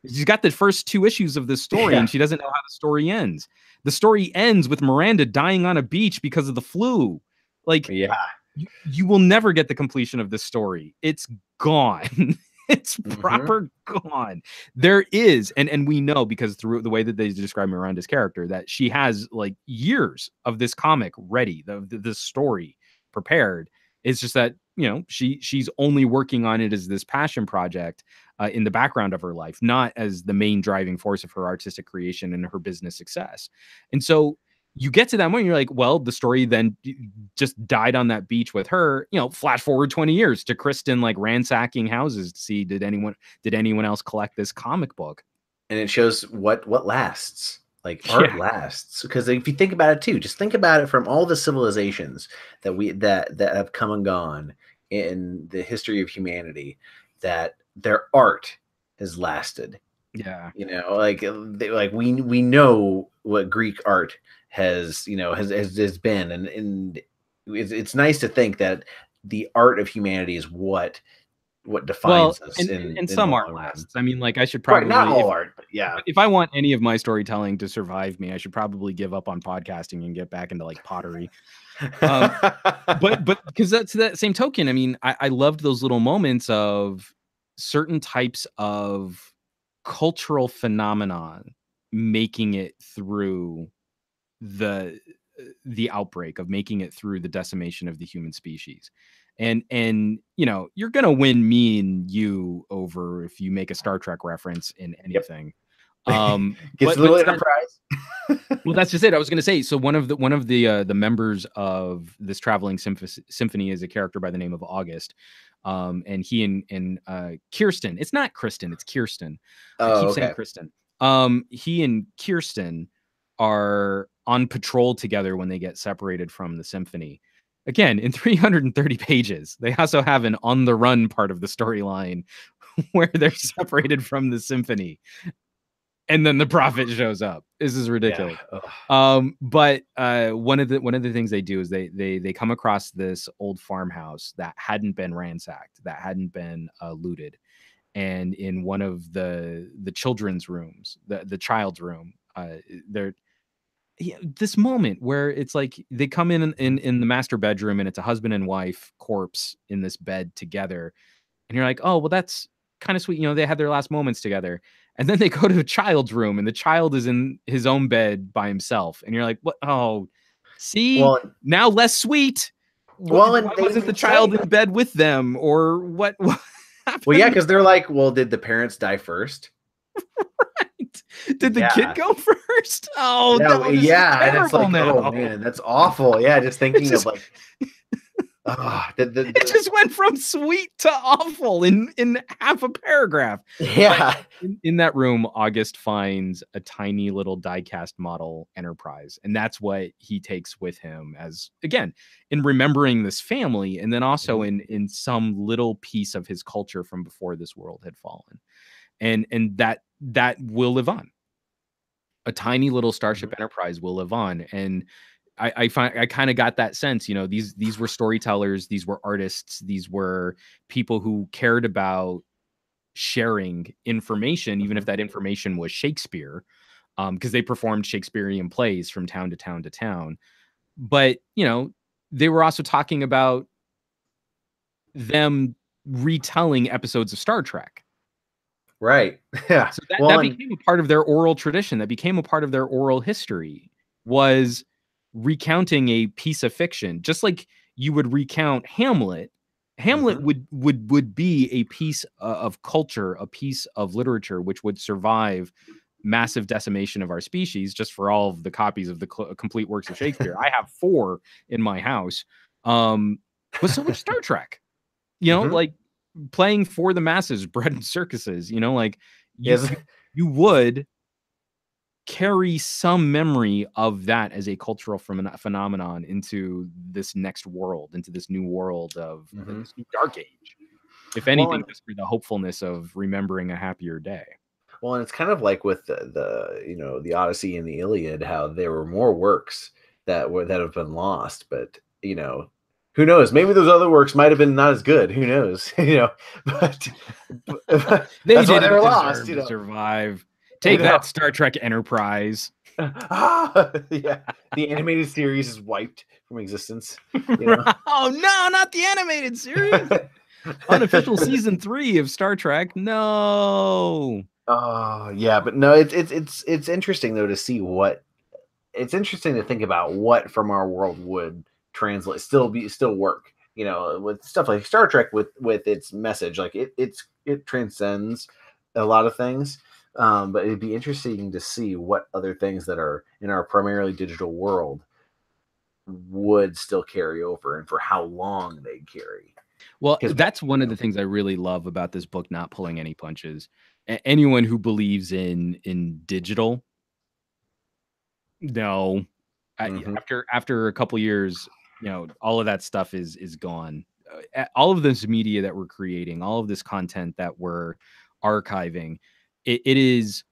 She's got the first 2 issues of this story, and she doesn't know how the story ends. The story ends with Miranda dying on a beach because of the flu. Like, you will never get the completion of this story. It's gone. It's proper gone. There is, and we know because through the way that they describe Miranda's character, that she has like years of this comic ready, the story prepared. It's just that, you know, she's only working on it as this passion project in the background of her life, not as the main driving force of her artistic creation and her business success. And so you get to that point, you're like, well, the story then just died on that beach with her. You know, flash forward 20 years to Kristen like ransacking houses to see did anyone else collect this comic book. And it shows what lasts. Like art lasts, because if you think about it too, just think about it from all the civilizations that have come and gone in the history of humanity, that their art has lasted. Yeah, you know, like we know what Greek art has been, and it's nice to think that the art of humanity is what defines us. And some art lasts. I mean, like, I should probably not all art, but if I want any of my storytelling to survive me, I should probably give up on podcasting and get back into like pottery. But because that's that same token, I mean, I loved those little moments of certain types of cultural phenomenon making it through the outbreak, of making it through the decimation of the human species. And you know, you're gonna win me and you over if you make a Star Trek reference in anything. Gets a little Enterprise. Well, that's just it. I was gonna say, so one of the members of this traveling symphony is a character by the name of August. And he and Kirsten, it's not Kristen, it's Kirsten. I keep saying Kristen. He and Kirsten are on patrol together when they get separated from the symphony. Again, in 330 pages, they also have an on the run part of the storyline where they're separated from the symphony. And then the prophet shows up. This is ridiculous. But one of the things they do is they come across this old farmhouse that hadn't been ransacked, that hadn't been looted, and in one of the children's rooms, the child's room, this moment where it's like they come in the master bedroom and it's a husband and wife corpse in this bed together, and you're like, oh well, that's kind of sweet, you know, they had their last moments together. And then they go to a child's room and the child is in his own bed by himself. And you're like, what? Oh, see, now less sweet. Why wasn't the child in bed with them? Or what happened? Well, yeah, because they're like, well, did the parents die first? Right. Did the kid go first? Oh, no, and it's like, now. Oh man, that's awful. Yeah, just thinking of like it just went from sweet to awful in half a paragraph. Yeah. In that room, August finds a tiny little die-cast model Enterprise, and that's what he takes with him, as again in remembering this family, and then also in some little piece of his culture from before this world had fallen, and that will live on. A tiny little Starship Enterprise will live on, and I kind of got that sense, you know, these were storytellers, these were artists, these were people who cared about sharing information, even if that information was Shakespeare, because they performed Shakespearean plays from town to town to town. But, you know, they were also talking about them retelling episodes of Star Trek. Right. Yeah. So that became a part of their oral tradition. That became a part of their oral history, was recounting a piece of fiction, just like you would recount Hamlet. Hamlet would be a piece of culture, a piece of literature, which would survive massive decimation of our species. Just for all of the copies of the complete works of Shakespeare, I have 4 in my house. But so much Star Trek, you know, like playing for the masses, bread and circuses. You know, like you would carry some memory of that as a cultural phenomenon into this next world, into this new world of this new dark age. If anything, just for the hopefulness of remembering a happier day. Well, and it's kind of like with the Odyssey and the Iliad, how there were more works that have been lost, but who knows? Maybe those other works might have been not as good. Who knows? But they that's why didn't they're lost. To survive. Take that, Star Trek Enterprise. Yeah, the animated series is wiped from existence. Oh no, not the animated series. Unofficial season 3 of Star Trek. No. Oh yeah, but no, it's interesting though to see what. It's interesting to think about what from our world would translate, still work. With stuff like Star Trek, with its message, like it transcends a lot of things. But it'd be interesting to see what other things that are in our primarily digital world would still carry over, and for how long they'd carry. Well, that's one of the things I really love about this book, not pulling any punches. Anyone who believes in digital, no. After a couple years, all of that stuff is gone. All of this media that we're creating, all of this content that we're archiving, it is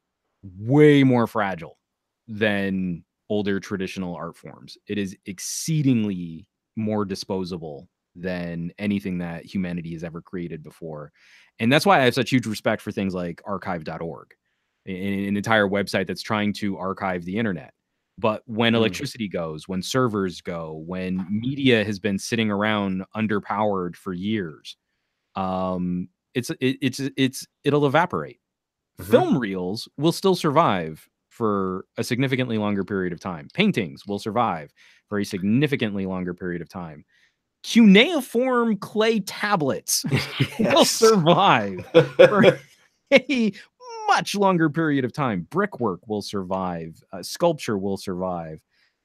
way more fragile than older traditional art forms. It is exceedingly more disposable than anything that humanity has ever created before. And that's why I have such huge respect for things like archive.org, an entire website that's trying to archive the internet. But when electricity goes, when servers go, when media has been sitting around underpowered for years, it'll evaporate. Film reels will still survive for a significantly longer period of time. Paintings will survive for a significantly longer period of time. Cuneiform clay tablets will survive for a much longer period of time. Brickwork will survive. Sculpture will survive.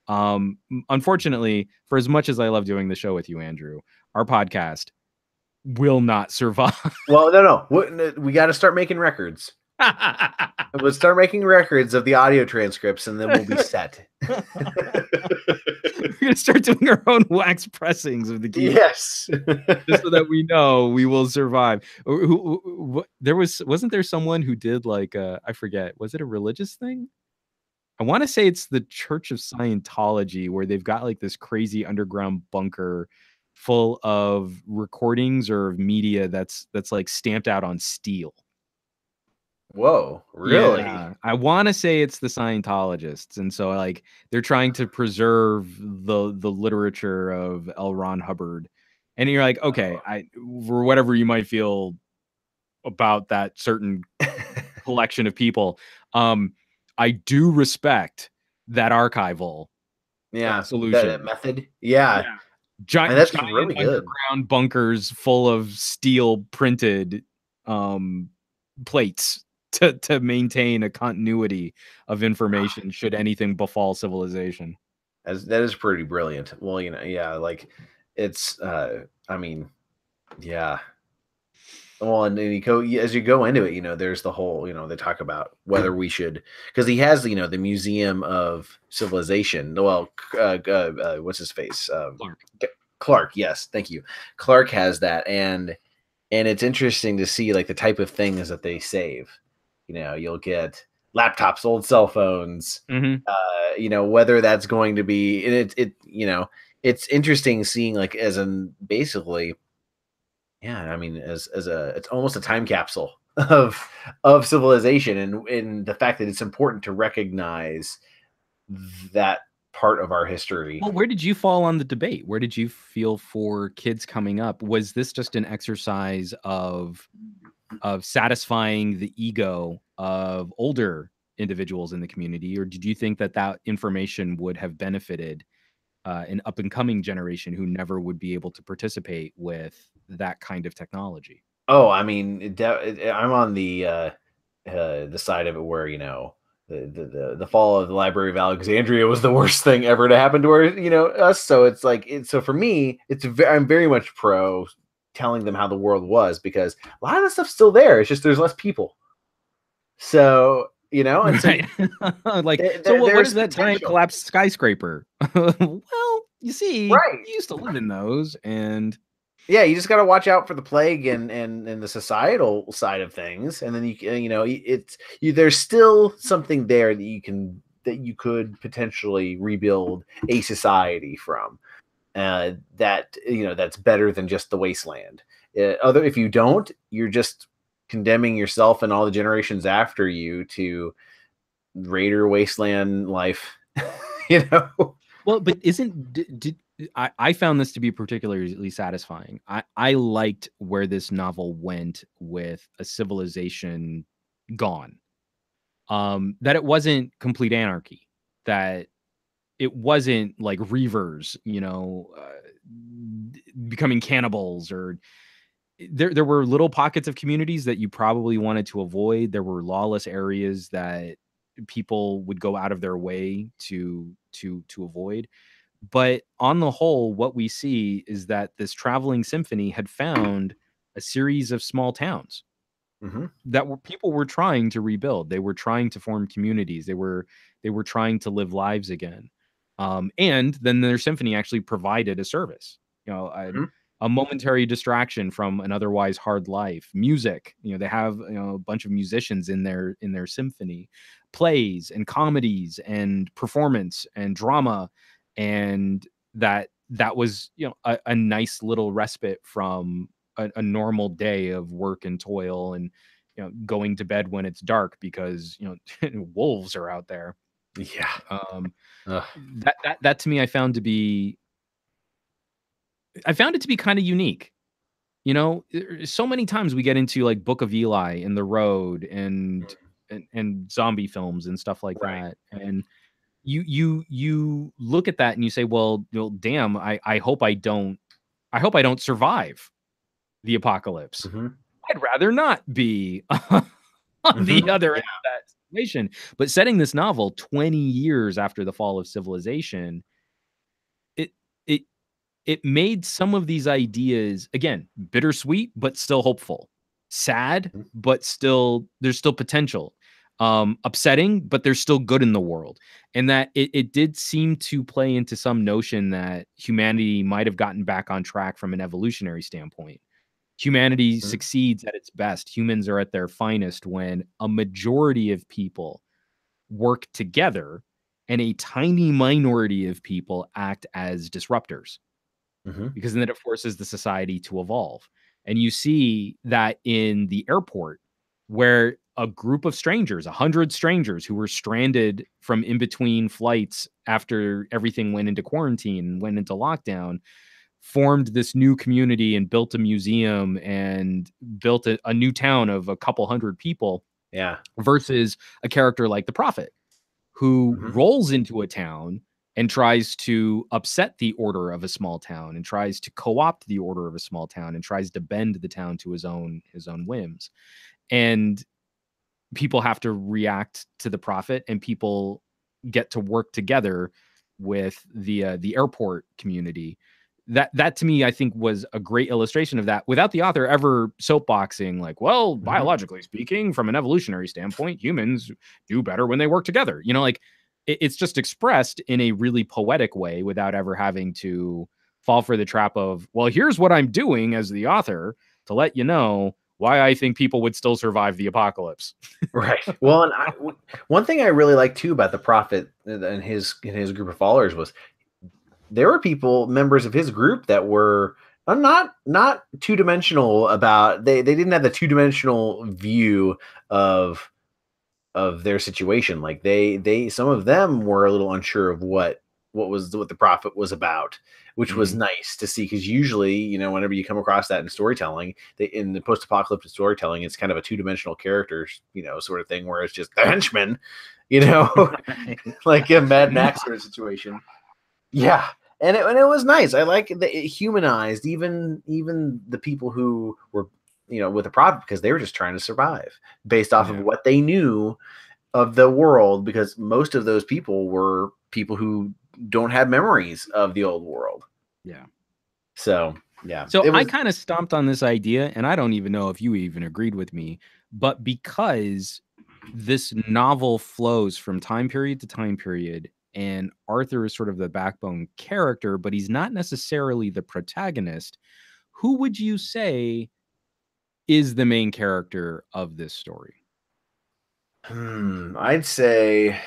Unfortunately, for as much as I love doing the show with you, Andrew, our podcast will not survive. Well, no. We got to start making records. We'll start making records of the audio transcripts, and then we'll be set. We're gonna start doing our own wax pressings of the Geek. Yes, just so that we know we will survive. Wasn't there someone who did like I forget, was it a religious thing? I want to say it's the Church of Scientology, where they've got like this crazy underground bunker full of recordings or media that's like stamped out on steel. Whoa, really? Yeah, I want to say it's the Scientologists, and so like they're trying to preserve the literature of L. Ron Hubbard, and you're like, okay, for whatever you might feel about that certain collection of people, I do respect that archival, solution, that method, yeah. Giant, that's giant really good. Underground bunkers full of steel printed plates to maintain a continuity of information should anything befall civilization. That is pretty brilliant. Well, like it's I mean, yeah. Well, and as you go into it, there's the whole, they talk about whether we should, because he has, the Museum of Civilization. Well, what's his face? Clark. Yes, thank you. Clark has that, and it's interesting to see like the type of things that they save. You'll get laptops, old cell phones, whether that's going to be, and it's interesting seeing like as in basically, it's almost a time capsule of civilization, and the fact that it's important to recognize that part of our history. Well, where did you fall on the debate? Where did you feel for kids coming up? Was this just an exercise of satisfying the ego of older individuals in the community, or did you think that information would have benefited an up and coming generation who never would be able to participate with that kind of technology? Oh, I mean, I'm on the side of it where the fall of the Library of Alexandria was the worst thing ever to happen to us. So it's like so for me, I'm very much pro telling them how the world was, because a lot of the stuff's still there. It's just there's less people. So you know, and so Right. Like, so what is that giant potential. collapsed skyscraper? Well, you see, Right. you used to live in those, and Yeah, you just got to watch out for the plague and the societal side of things, and then you know there's still something there that you could potentially rebuild a society from, that that's better than just the wasteland. If you don't, you're just condemning yourself and all the generations after you to Raider wasteland life. you know. well, but I found this to be particularly satisfying. I liked where this novel went with a civilization gone. That it wasn't complete anarchy, that it wasn't like reavers, becoming cannibals, or there were little pockets of communities that you probably wanted to avoid. There were lawless areas that people would go out of their way to avoid. But on the whole, what we see is that this traveling symphony had found a series of small towns Mm-hmm. that people were trying to rebuild. They were trying to form communities. They were trying to live lives again. And then their symphony actually provided a service, Mm-hmm. a momentary distraction from an otherwise hard life. Music, they have a bunch of musicians in their symphony, plays and comedies and performance and drama, and that was a nice little respite from a normal day of work and toil, and going to bed when it's dark because wolves are out there. Yeah. um Ugh. that to me, I found it to be kind of unique. So many times we get into like Book of Eli and The Road and zombie films and stuff like Right. that, and you look at that and you say, well, damn, I hope I don't survive the apocalypse. Mm-hmm. I'd rather not be on the Mm-hmm. other end of that situation. But setting this novel 20 years after the fall of civilization, it it it made some of these ideas, again, bittersweet but still hopeful, sad but still there's still potential, upsetting but there's still good in the world, and that it did seem to play into some notion that humanity might have gotten back on track from an evolutionary standpoint. Humanity Mm-hmm. succeeds at its best. Humans are at their finest when a majority of people work together and a tiny minority of people act as disruptors, Mm-hmm. because then it forces the society to evolve. And you see that in the airport, where a group of strangers, 100 strangers who were stranded from in between flights after everything went into quarantine and went into lockdown, formed this new community and built a museum and built a new town of a couple hundred people, Yeah. versus a character like the Prophet, who Mm-hmm. rolls into a town and tries to upset the order of a small town and tries to co-opt the order of a small town and tries to bend the town to his own whims. And people have to react to the Prophet, and people get to work together with the airport community. That to me, I think, was a great illustration of that, without the author ever soapboxing like, well, Mm-hmm. biologically speaking, from an evolutionary standpoint, humans do better when they work together. Like, it's just expressed in a really poetic way without ever having to fall for the trap of, well, here's what I'm doing as the author to let you know why I think people would still survive the apocalypse. Right. Well, and one thing I really like too about the Prophet and his group of followers was there were members of his group that were not two-dimensional about they didn't have the two-dimensional view of their situation. Like they some of them were a little unsure of what the Prophet was about, which was nice to see, because usually, whenever you come across that in storytelling, in the post-apocalyptic storytelling, it's kind of a two-dimensional characters, sort of thing, where it's just the henchman, like a Mad Max sort of situation. Yeah. And it was nice. I like that it humanized even the people who were, with the Prophet, because they were just trying to survive based off of what they knew of the world, because most of those people were people who don't have memories of the old world. Yeah. So, yeah. So I kind of stomped on this idea, and I don't even know if you even agreed with me, but because this novel flows from time period to time period, and Arthur is sort of the backbone character, but he's not necessarily the protagonist. Who would you say is the main character of this story? I'd say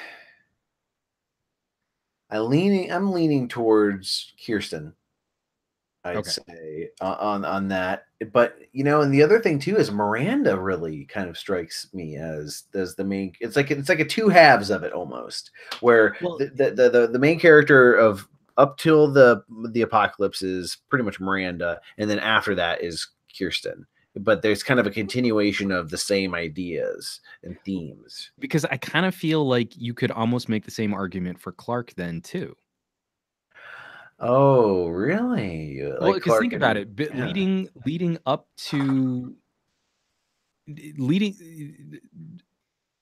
I'm leaning towards Kirsten. I'd Okay. say on that, but and the other thing too is Miranda really kind of strikes me as the main. It's like a two halves of it almost, where Well, the main character of up till the apocalypse is pretty much Miranda, and then after that is Kirsten. But there's kind of a continuation of the same ideas and themes. because I kind of feel like you could almost make the same argument for Clark then too. Oh, really? Well, Like because think Clark about and it, yeah. leading up to leading.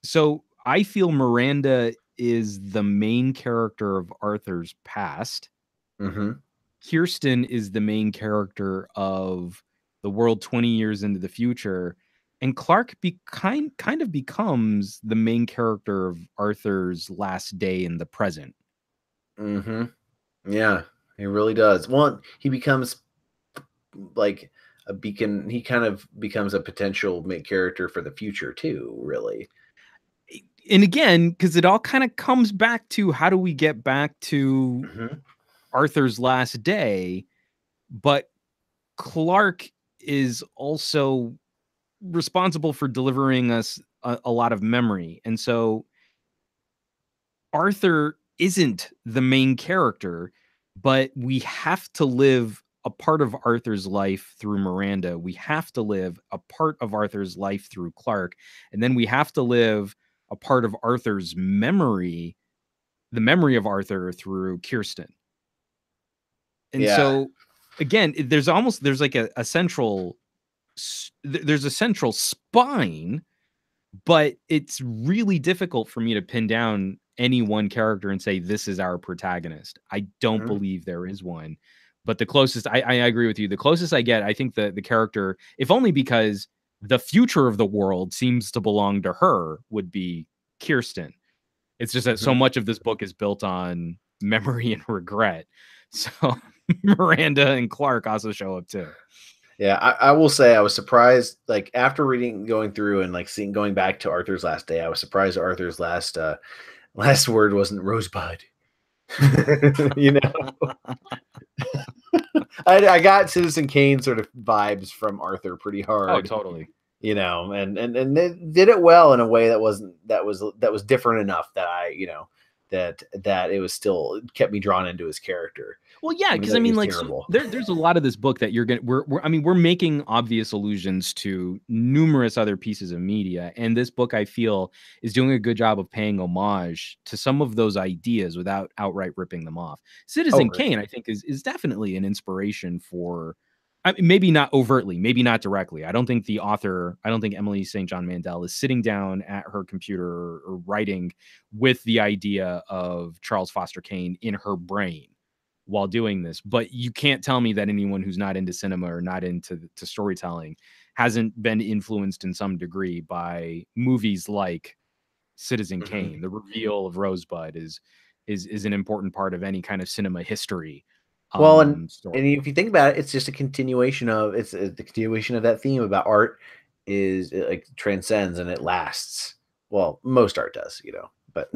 So I feel Miranda is the main character of Arthur's past. Mm-hmm. Kirsten is the main character of the world 20 years into the future. And Clark kind of becomes the main character of Arthur's last day in the present. Mm-hmm. Yeah, he really does. Well, he becomes like a beacon. He kind of becomes a potential main character for the future too, really. And again, because it all kind of comes back to how do we get back to Mm-hmm. Arthur's last day? But Clark is also responsible for delivering us a lot of memory. And so Arthur isn't the main character, but we have to live a part of Arthur's life through Miranda. We have to live a part of Arthur's life through Clark. And then we have to live a part of Arthur's memory, the memory of Arthur through Kirsten. And Yeah. so again, there's like a central there's a central spine, but it's really difficult for me to pin down any one character and say this is our protagonist. I don't Mm-hmm. believe there is one, but the closest I agree with you. The closest I get, I think the character, if only because the future of the world seems to belong to her, would be Kirsten. It's just that so Mm-hmm. much of this book is built on memory and regret. So Miranda and Clark also show up too. Yeah, I will say I was surprised. Like after going through and like going back to Arthur's last day, I was surprised Arthur's last word wasn't rosebud. you know, I got Citizen Kane sort of vibes from Arthur pretty Oh, hard. totally. And they did it well in a way that was different enough that that it was still kept me drawn into his character, Well, yeah, even because though I he mean, was like, so terrible. there's a lot of this book that we're making obvious allusions to numerous other pieces of media, and this book I feel is doing a good job of paying homage to some of those ideas without outright ripping them off. Oh, Citizen for Kane, sure. I think, is definitely an inspiration for. I mean, maybe not overtly, maybe not directly. I don't think Emily St. John Mandel is sitting down at her computer or writing with the idea of Charles Foster Kane in her brain while doing this. But you can't tell me that anyone who's not into cinema or not into storytelling hasn't been influenced in some degree by movies like Citizen Mm-hmm. Kane. The reveal of Rosebud is an important part of any kind of cinema history Well, and story. if you think about it, it's just a continuation of the continuation of that theme about art is it like transcends and it lasts. Well, most art does, but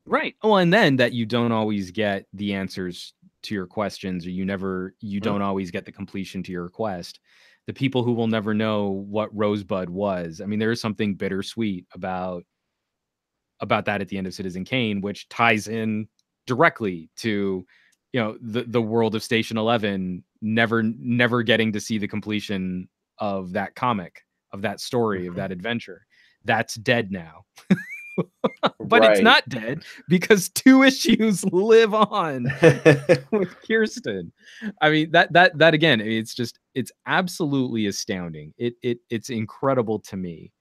Right. Well, and then that you don't always get the answers to your questions, or you don't always get the completion to your quest. The people who will never know what Rosebud was. I mean, there is something bittersweet about that at the end of Citizen Kane, which ties in directly to the world of Station 11 never getting to see the completion of that comic, of that story, of that adventure. That's dead now. But it's right. not dead because 2 issues live on with Kirsten. I mean, that again, it's absolutely astounding. It's incredible to me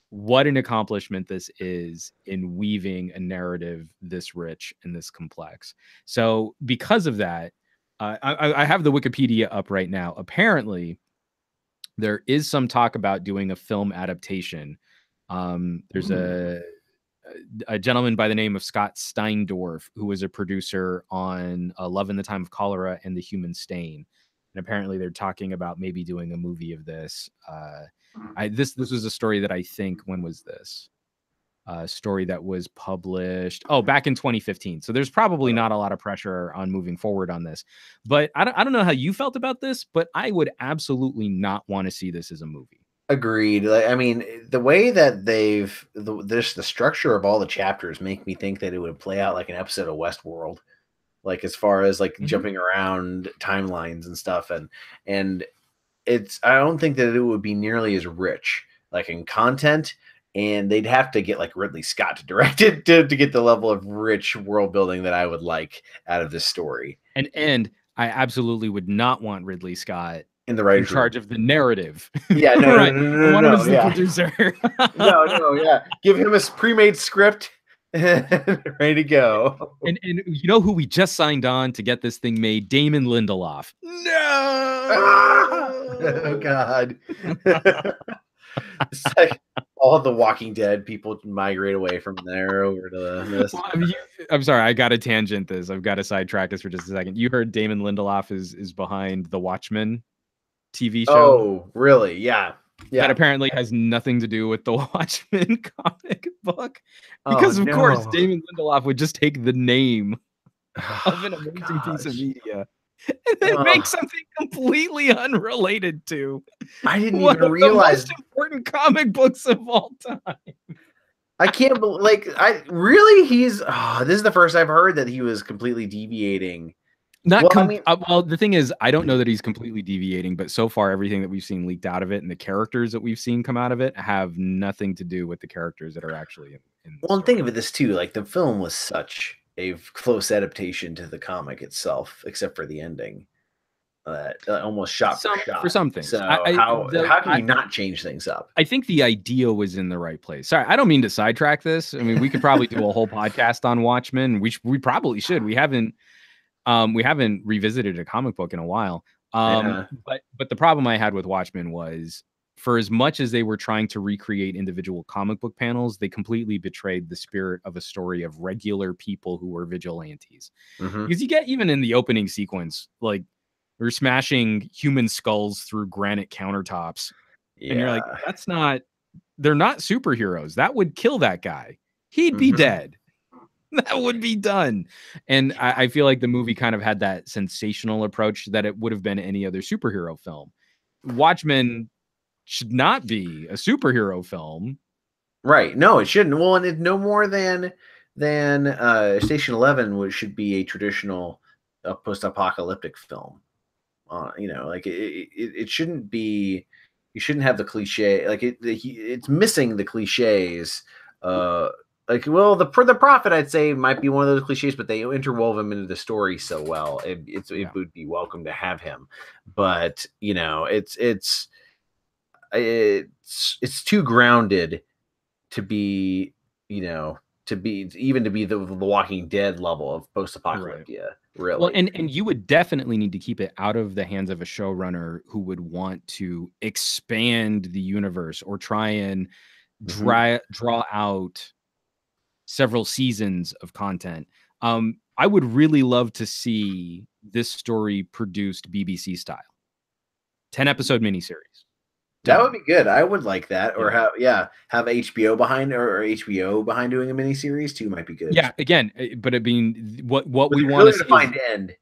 what an accomplishment this is in weaving a narrative this rich and this complex. So because of that, I have the Wikipedia up right now. Apparently, there is some talk about doing a film adaptation There's a gentleman by the name of Scott Steindorf, who was a producer on Love in the Time of Cholera and The Human Stain. And apparently they're talking about maybe doing a movie of this. This was a story that I think, when was this? Story that was published back in 2015. So there's probably not a lot of pressure on moving forward on this. But I don't know how you felt about this, but I would absolutely not want to see this as a movie. Agreed. Like, I mean, the way that the structure of all the chapters make me think that it would play out like an episode of Westworld, like as far as like jumping around timelines and stuff, and I don't think that it would be nearly as rich like in content, and they'd have to get like Ridley Scott to direct it to get the level of rich world building that I would like out of this story. And I absolutely would not want Ridley Scott in the charge of the narrative. Yeah, no, right. no, the producer. no, give him a pre-made script, ready to go. And you know who we just signed on to get this thing made? Damon Lindelof. No. Oh God. It's like all the Walking Dead people migrate away from there over to this. Well, I'm sorry, I got to tangent this. I've got to sidetrack this for just a second. You heard Damon Lindelof is behind the Watchmen TV show. Oh, really? Yeah. That apparently has nothing to do with the Watchmen comic book. Because of course, Damon Lindelof would just take the name of an amazing piece of media and then make something completely unrelated to. I didn't even realize the most important comic books of all time. I can't believe, he's this is the first I've heard that he was completely deviating. Well, the thing is, I don't know that he's completely deviating, but so far everything that we've seen leaked out of it and the characters that we've seen come out of it have nothing to do with the characters that are actually in well, and think of it this too, like the film was such a close adaptation to the comic itself, except for the ending. Almost shot for some things. So how can you not change things up? I think the idea was in the right place. Sorry, I don't mean to sidetrack this. I mean, we could probably do a whole podcast on Watchmen. We probably should. We haven't revisited a comic book in a while. But the problem I had with Watchmen was, for as much as they were trying to recreate individual comic book panels, they completely betrayed the spirit of a story of regular people who were vigilantes. Because you get, even in the opening sequence, like, we're smashing human skulls through granite countertops. Yeah. And you're like, they're not superheroes. That would kill that guy. He'd be dead. That would be done. And I feel like the movie kind of had that sensational approach that it would have been any other superhero film. Watchmen should not be a superhero film. Right. No, it shouldn't. Well, and it no more than Station 11 should be a traditional post-apocalyptic film. It shouldn't be. You shouldn't have the cliche. Like it's missing the cliches. The Prophet, I'd say, might be one of those cliches, but they interwove him into the story so well. It would be welcome to have him, but it's too grounded to be the Walking Dead level of post-apocalypse. Right. Really. Well, and you would definitely need to keep it out of the hands of a showrunner who would want to expand the universe or try and draw out several seasons of content. I would really love to see this story produced BBC style, 10-episode miniseries. That would be good. I would like that. Or have HBO behind, or HBO behind doing a miniseries too might be good. Yeah, again, but I mean, what we want to find end.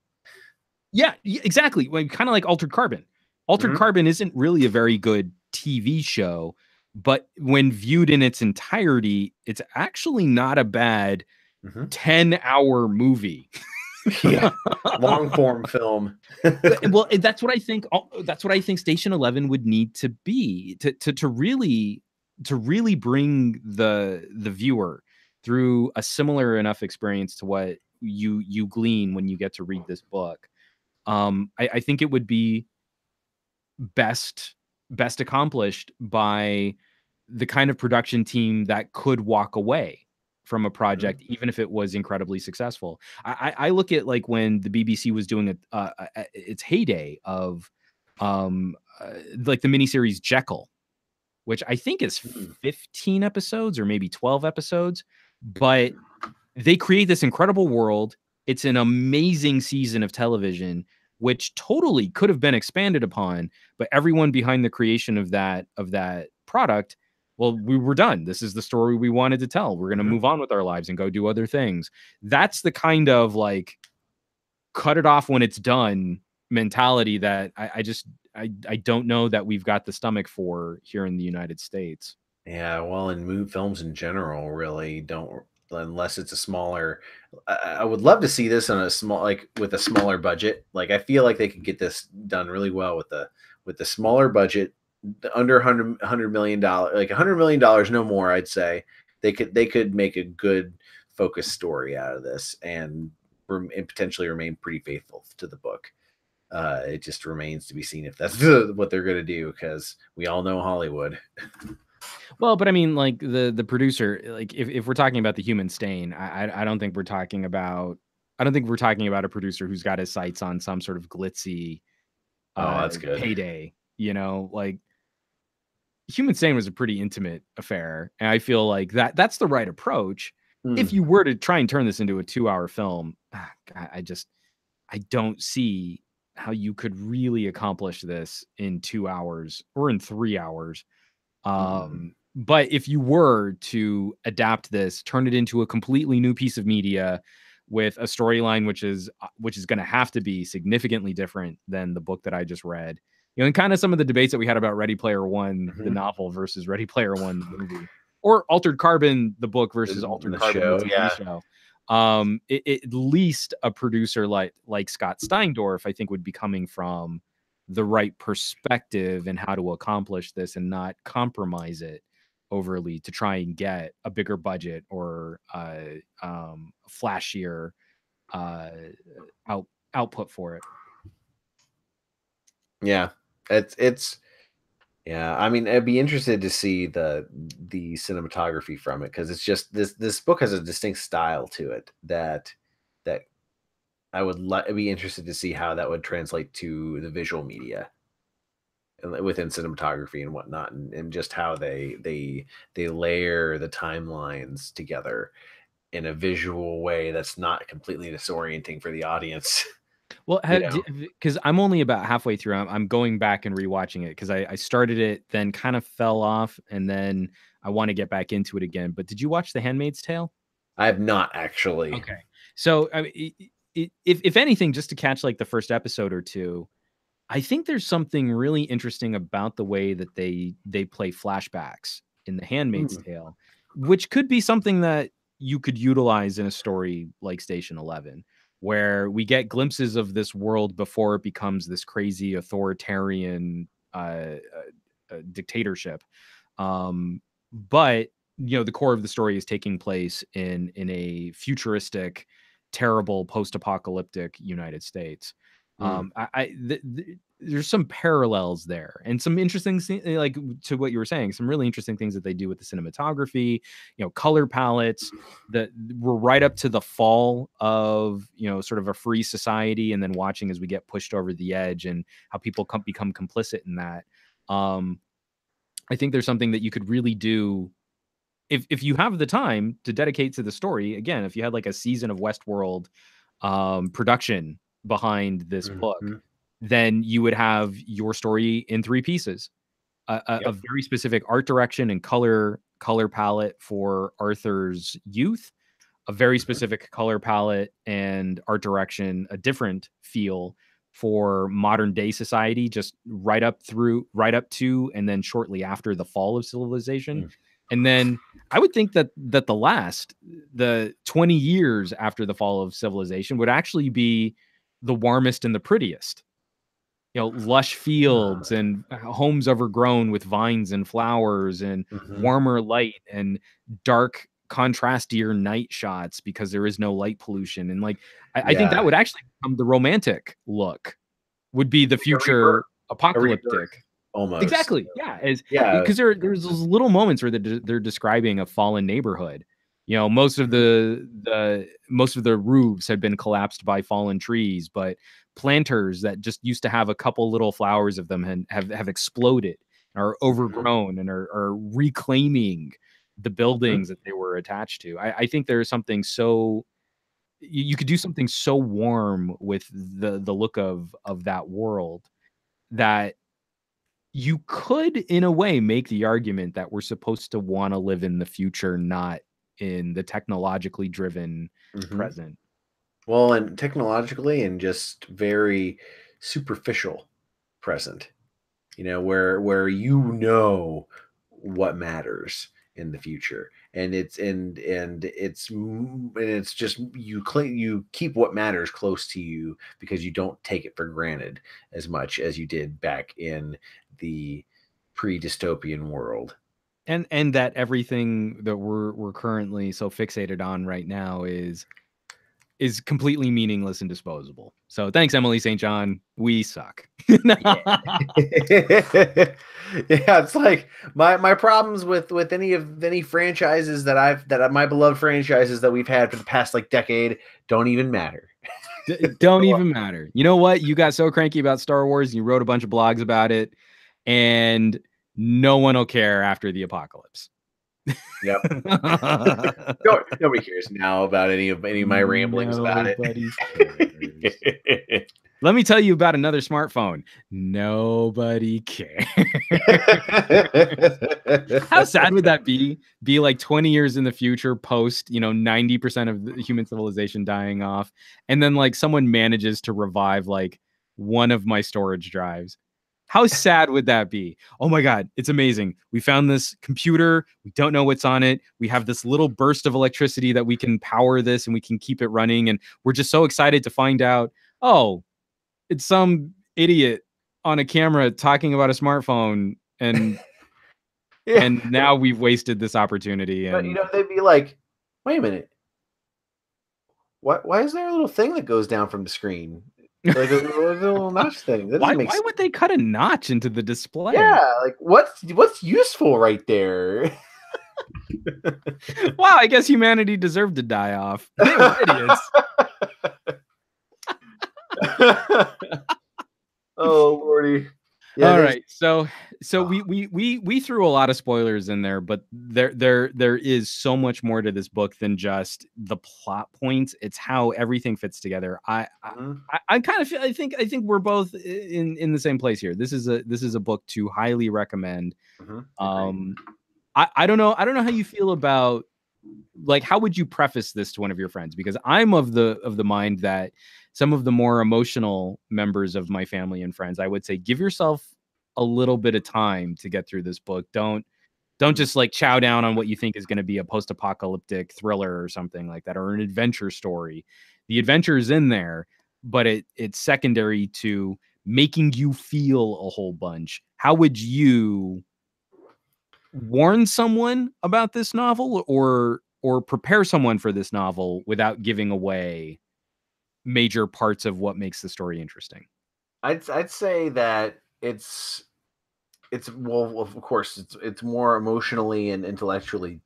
Yeah, exactly. Kind of like Altered Carbon. Altered Carbon isn't really a very good TV show, but when viewed in its entirety, it's actually not a bad 10-hour movie. Yeah, long form film. Well, that's what I think. That's what I think Station 11 would need to be to really bring the viewer through a similar enough experience to what you glean when you get to read this book. I think it would be best accomplished by the kind of production team that could walk away from a project, even if it was incredibly successful. I look at like when the BBC was doing its heyday of like the miniseries Jekyll, which I think is 15 episodes or maybe 12 episodes. But they create this incredible world. It's an amazing season of television, which totally could have been expanded upon, but everyone behind the creation of that product, well, we were done. This is the story we wanted to tell. We're going to move on with our lives and go do other things. That's the kind of like cut it off when it's done mentality that I don't know that we've got the stomach for here in the United States. Yeah, well, and films in general really don't, unless it's a smaller. I would love to see this on a small, like with a smaller budget. Like I feel like they could get this done really well with the smaller budget, under $100 million, like $100 million, no more. I'd say they could make a good focused story out of this and potentially remain pretty faithful to the book. It just remains to be seen if that's what they're going to do, because we all know Hollywood. Well, but I mean, like the producer, like if we're talking about the human stain, I don't think we're talking about a producer who's got his sights on some sort of glitzy that's good. payday. You know, like Human Stain was a pretty intimate affair, and I feel like that's the right approach. If you were to try and turn this into a 2-hour film, I don't see how you could really accomplish this in 2 hours or in 3 hours. But if you were to adapt this, turn it into a completely new piece of media with a storyline which is going to have to be significantly different than the book that I just read, you know, and kind of some of the debates that we had about Ready Player One, the novel, versus Ready Player One, the movie, or Altered Carbon, the book, versus Altered Carbon, show, the TV show. At least a producer like Scott Steindorf, I think, would be coming from the right perspective and how to accomplish this and not compromise it overly to try and get a bigger budget or flashier output for it. Yeah, it's yeah. I mean, I'd be interested to see the cinematography from it, because it's just this book has a distinct style to it that I would be interested to see how that would translate to the visual media within cinematography and whatnot, and just how they layer the timelines together in a visual way that's not completely disorienting for the audience. Well, because I'm only about halfway through. I'm going back and rewatching it because I started it, then kind of fell off, and then I want to get back into it again. But did you watch The Handmaid's Tale? I have not, actually. Okay. So I mean, if anything, just to catch like the first episode or two, I think there's something really interesting about the way that they play flashbacks in The Handmaid's Tale, which could be something that you could utilize in a story like Station 11, where we get glimpses of this world before it becomes this crazy authoritarian dictatorship. But you know, the core of the story is taking place in a futuristic, terrible, post-apocalyptic United States. There's some parallels there and some interesting, like to what you were saying, some really interesting things that they do with the cinematography, you know, color palettes that we're right up to the fall of, you know, sort of a free society, and then watching as we get pushed over the edge and how people become complicit in that. I think there's something that you could really do if you have the time to dedicate to the story. Again, if you had like a season of Westworld production behind this book, then you would have your story in 3 pieces. A very specific art direction and color palette for Arthur's youth, a very specific color palette and art direction, a different feel for modern day society, just right up to and then shortly after the fall of civilization. And then I would think that the 20 years after the fall of civilization would actually be the warmest and the prettiest. You know, lush fields and homes overgrown with vines and flowers and warmer light and dark, contrastier night shots because there is no light pollution. And like, I think that would actually become the romantic look, would be the future apocalyptic. Almost. Exactly. Yeah. Because there's those little moments where they're describing a fallen neighborhood. You know, most of the roofs had been collapsed by fallen trees, but planters that just used to have a couple little flowers of them have exploded are overgrown and are reclaiming the buildings that they were attached to. I think there's something so you could do something so warm with the look of that world that you could, in a way, make the argument that we're supposed to want to live in the future, not in the technologically driven present. Well, and technologically and just very superficial present, where what matters in the future, and it's just you keep what matters close to you because you don't take it for granted as much as you did back in the pre-dystopian world. And that everything that we're currently so fixated on right now is completely meaningless and disposable. So thanks, Emily St. John. We suck. Yeah, it's like my problems with any franchises my beloved franchises that we've had for the past like decade don't even matter. Don't even matter. You know what? You got so cranky about Star Wars, and you wrote a bunch of blogs about it, and no one will care after the apocalypse. Yep. Nobody cares now about any of my ramblings about it. Let me tell you about another smartphone. Nobody cares. How sad would that be? Be like 20 years in the future, post 90% of the human civilization dying off, and then like someone manages to revive like one of my storage drives. How sad would that be? Oh my God, it's amazing. We found this computer. We don't know what's on it. We have this little burst of electricity that we can power this and we can keep it running. And we're just so excited to find out, oh, it's some idiot on a camera talking about a smartphone. And and now we've wasted this opportunity. And but, they'd be like, wait a minute. Why is there a little thing that goes down from the screen? Like a little notch thing. Why would they cut a notch into the display? Yeah, like what's useful right there? Wow, I guess humanity deserved to die off. They were idiots. Oh Lordy. Yeah, all right, so we threw a lot of spoilers in there, but there is so much more to this book than just the plot points. It's how everything fits together. I kind of feel I think we're both in the same place here. This is a book to highly recommend. I don't know how you feel about, like, how would you preface this to one of your friends? Because I'm of the mind that some of the more emotional members of my family and friends, I would say, give yourself a little bit of time to get through this book. Don't just like chow down on what you think is going to be a post-apocalyptic thriller or something like that, or an adventure story. The adventure is in there, but it's secondary to making you feel a whole bunch. How would you warn someone about this novel, or prepare someone for this novel without giving away major parts of what makes the story interesting? I'd say that it's well, of course, it's more emotionally and intellectually.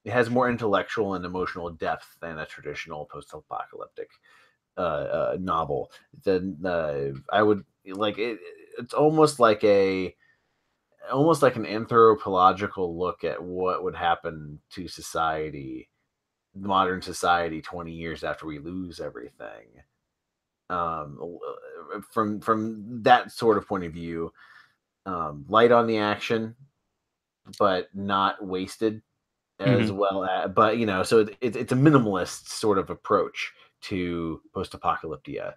It has more intellectual and emotional depth than a traditional post-apocalyptic novel. Then I would like it. It's almost like an anthropological look at what would happen to society, modern society, 20 years after we lose everything. From that sort of point of view, light on the action, but not wasted as well. But so it's a minimalist sort of approach to post-apocalyptia,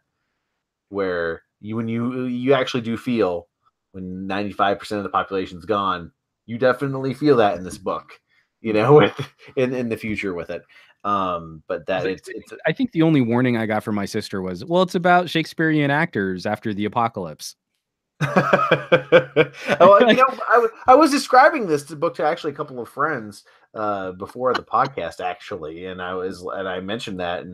where when you actually do feel when 95% of the population's gone, you definitely feel that in this book, with in the future with it. But that it's I think the only warning I got from my sister was, well, it's about Shakespearean actors after the apocalypse. I was describing this book to actually a couple of friends before the podcast, actually, and I mentioned that,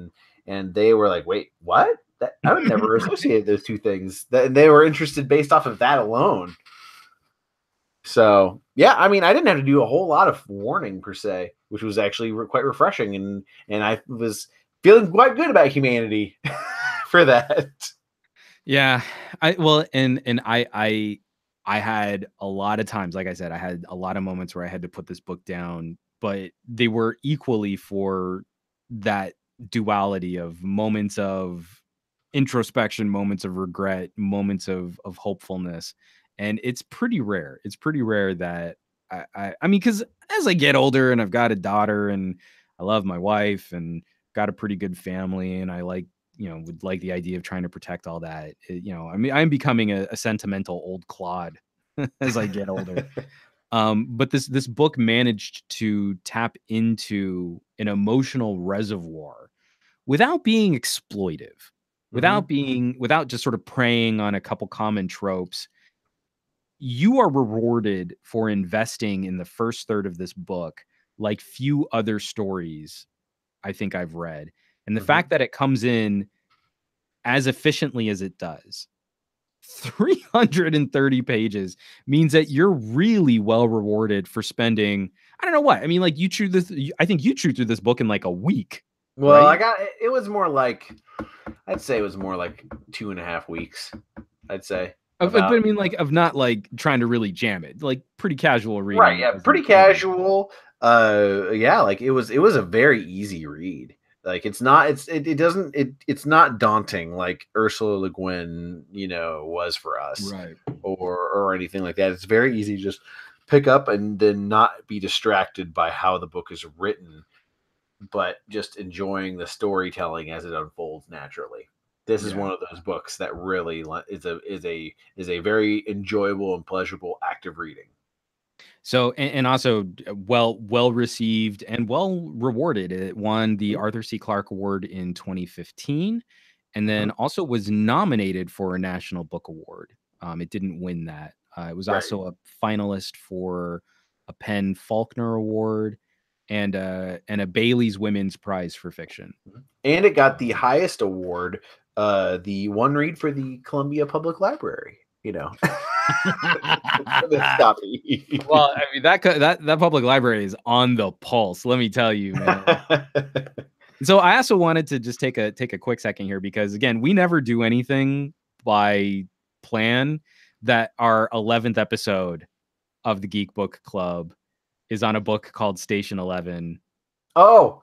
and they were like, wait, what? I would never associate those two things. And they were interested based off of that alone. So yeah, I mean, I didn't have to do a whole lot of warning per se, which was actually quite refreshing, and I was feeling quite good about humanity for that. Yeah, I I had a lot of times, like I said, I had a lot of moments where I had to put this book down, but they were equally for that duality of moments of introspection, moments of regret, moments of hopefulness. And it's pretty rare. It's pretty rare that I mean, because as I get older and I've got a daughter and I love my wife and got a pretty good family and I like, would like the idea of trying to protect all that. I mean, I'm becoming a sentimental old clod as I get older. But this book managed to tap into an emotional reservoir without being exploitive, without just sort of preying on a couple common tropes. You are rewarded for investing in the first third of this book like few other stories I think I've read. And the fact that it comes in as efficiently as it does, 330 pages, means that you're really well rewarded for spending, I don't know what. I mean, like I think you chewed through this book in like a week. Well, right? it was more like, I'd say it was more like 2.5 weeks. I'd say. But I mean, like, of not like trying to really jam it, like pretty casual reading. Right, yeah, pretty casual. Yeah, like it was a very easy read. Like it's not daunting like Ursula Le Guin, was for us. Right. Or anything like that. It's very easy to just pick up and then not be distracted by how the book is written, but just enjoying the storytelling as it unfolds naturally. This is one of those books that really is a very enjoyable and pleasurable act of reading. So, and also well received and well rewarded. It won the Arthur C. Clarke Award in 2015, and then also was nominated for a National Book Award. It didn't win that. It was also a finalist for a Penn Faulkner Award and a Bailey's Women's Prize for Fiction. And it got the highest award, the one read for the Columbia Public Library. Well, I mean that public library is on the pulse. Let me tell you, man. So I also wanted to just take a quick second here because again, we never do anything by plan. That our 11th episode of the Geek Book Club is on a book called Station 11. Oh.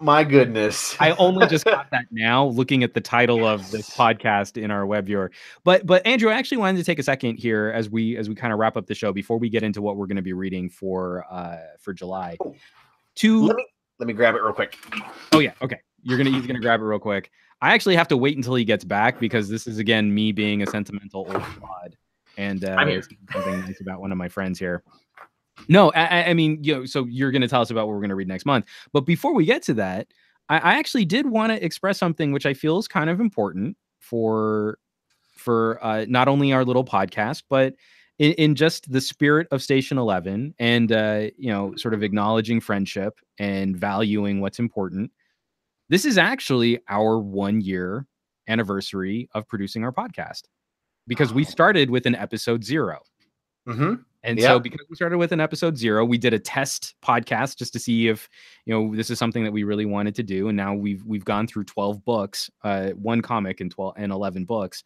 My goodness. I only just got that now looking at the title of this podcast in our web viewer. But Andrew, I actually wanted to take a second here as we kind of wrap up the show before we get into what we're going to be reading for July. Let me grab it real quick. Oh yeah, okay. He's gonna grab it real quick. I actually have to wait until he gets back because this is again me being a sentimental old clod and something nice about one of my friends here. No, I mean, so you're going to tell us about what we're going to read next month. But before we get to that, I actually did want to express something which I feel is kind of important for not only our little podcast, but in just the spirit of Station 11 and, sort of acknowledging friendship and valuing what's important. This is actually our 1-year anniversary of producing our podcast because we started with an episode 0. And so because we started with an episode 0, we did a test podcast just to see if, this is something that we really wanted to do. And now we've gone through 12 books, 1 comic and 11 books.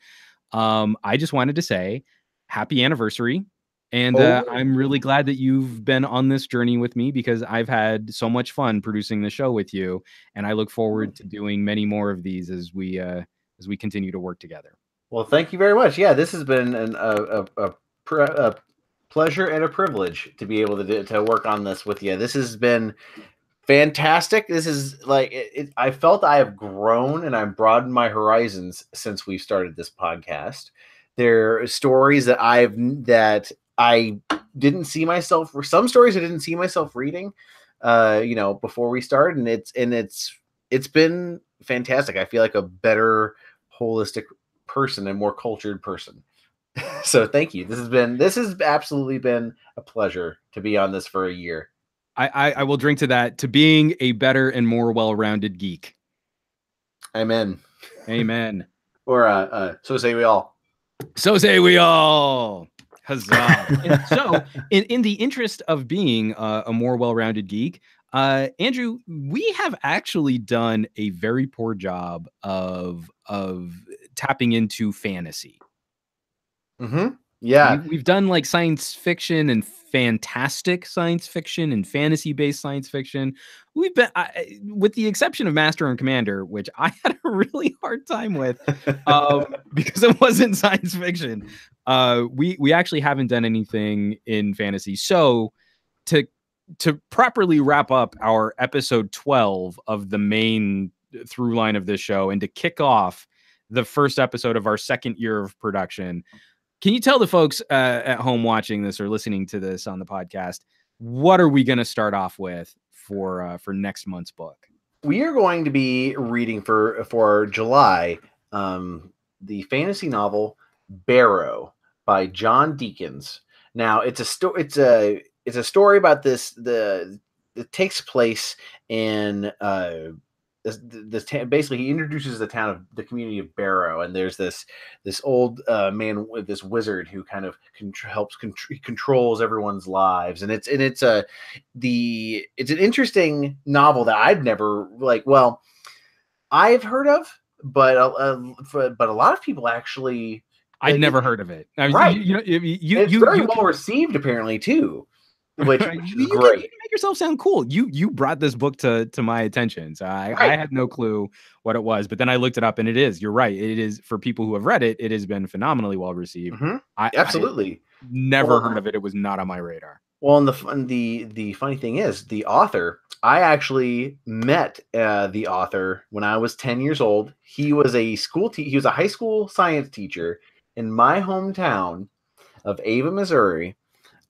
I just wanted to say happy anniversary. And I'm really glad that you've been on this journey with me because I've had so much fun producing the show with you. And I look forward to doing many more of these as we continue to work together. Well, thank you very much. Yeah, this has been a pleasure and a privilege to be able to work on this with you. This has been fantastic. This is like I felt I have grown and I've broadened my horizons since we started this podcast. There are stories that I didn't see myself. Some stories I didn't see myself reading, before we started, and it's been fantastic. I feel like a better holistic person and more cultured person. So thank you. This has absolutely been a pleasure to be on this for a year. I will drink to that, to being a better and more well-rounded geek. Amen. Amen. Or so say we all. So say we all. Huzzah. And so in the interest of being a more well-rounded geek, Andrew, we have actually done a very poor job of tapping into fantasy. Yeah. We've done like science fiction and fantastic science fiction and fantasy-based science fiction. We've been, with the exception of Master and Commander, which I had a really hard time with, because it wasn't science fiction. We actually haven't done anything in fantasy. So to properly wrap up our episode 12 of the main through line of this show, and to kick off the first episode of our second year of production, can you tell the folks at home watching this or listening to this on the podcast, what are we going to start off with for next month's book? We are going to be reading for July the fantasy novel Barrow by John Deakins. Now, it's a story about this. It takes place in basically he introduces the community of Barrow, and there's this old man with this wizard who kind of controls everyone's lives, and it's an interesting novel that I've never I've heard of, but a lot of people actually. I'd never heard of it. I mean, right? It's very well received apparently too. Which is great. You can make yourself sound cool. You brought this book to my attention, so I had no clue what it was, but then I looked it up, and it is. You're right. It is, for people who have read it. It has been phenomenally well received. Mm-hmm. Absolutely. I never heard of it. It was not on my radar. Well, and the funny thing is, the author. I actually met the author when I was 10 years old. He was he was a high school science teacher in my hometown of Ava, Missouri.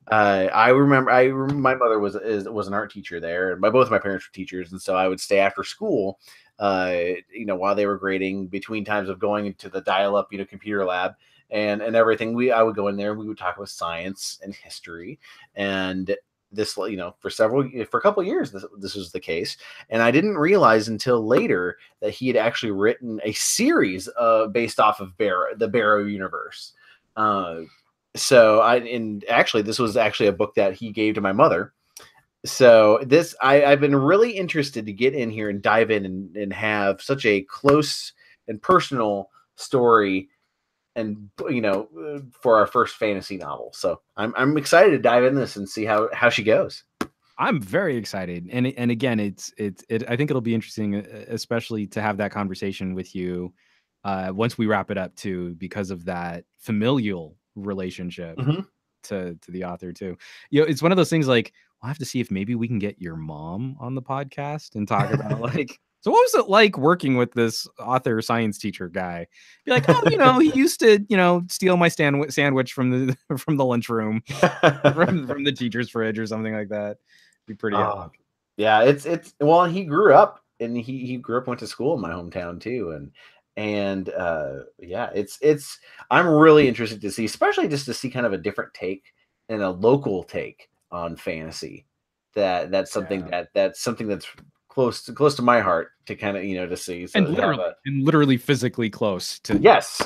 I remember my mother was an art teacher there, and both my parents were teachers, and so I would stay after school, while they were grading, between times of going into the dial-up, computer lab and everything. I would go in there and we would talk about science and history, and this, for a couple of years, this was the case, and I didn't realize until later that he had actually written a series based off of the Barrow universe. So this was actually a book that he gave to my mother. So I've been really interested to get in here and dive in and have such a close and personal story, and for our first fantasy novel. So I'm excited to dive in this and see how she goes. I'm very excited, and again, I think it'll be interesting, especially to have that conversation with you once we wrap it up too, because of that familial relationship to the author too. It's one of those things, like, we'll have to see if maybe we can get your mom on the podcast and talk about like, so what was it like working with this author science teacher guy? Be like, oh, he used to, steal my sandwich from the lunchroom, from the teacher's fridge or something like that. Be pretty epic. Yeah, it's well, he grew up, and he grew up, went to school in my hometown too, and it's I'm really interested to see, especially just to see kind of a different take and a local take on fantasy. That's something that's something that's close to my heart to kind of to see. So and literally physically close to. Yes.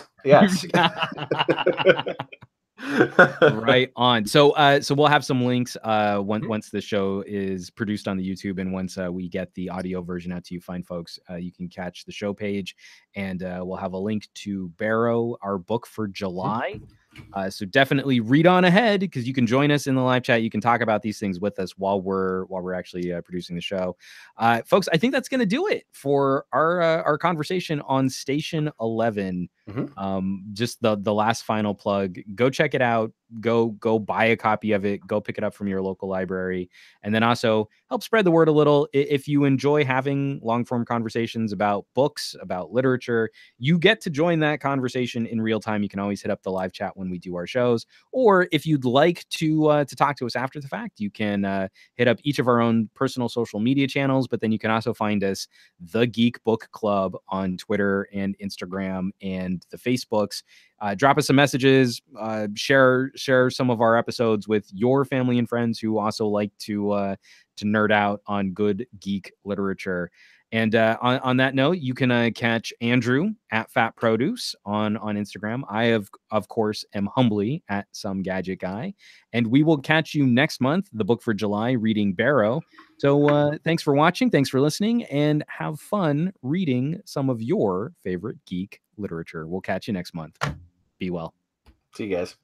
Right on. So we'll have some links once the show is produced on the YouTube, and once we get the audio version out to you fine folks, you can catch the show page, and we'll have a link to Barrow, our book for July. So definitely read on ahead, because you can join us in the live chat. You can talk about these things with us while we're actually producing the show. Folks, I think that's going to do it for our conversation on Station 11. Just the last final plug. Go check it out. Go buy a copy of it. Go pick it up from your local library, and then also help spread the word a little. If you enjoy having long form conversations about books, about literature, you get to join that conversation in real time. You can always hit up the live chat when we do our shows, or if you'd like to talk to us after the fact, you can hit up each of our own personal social media channels. But then you can also find us, the Geek Book Club, on Twitter and Instagram and the Facebooks. Drop us some messages, share some of our episodes with your family and friends who also like to nerd out on good geek literature. And on that note, you can catch Andrew at Fat Produce on Instagram. I of course am humbly at SomeGadgetGuy, and we will catch you next month, the book for July, reading Barrow. So thanks for watching, thanks for listening, and have fun reading some of your favorite geek literature. We'll catch you next month. Be well. See you guys.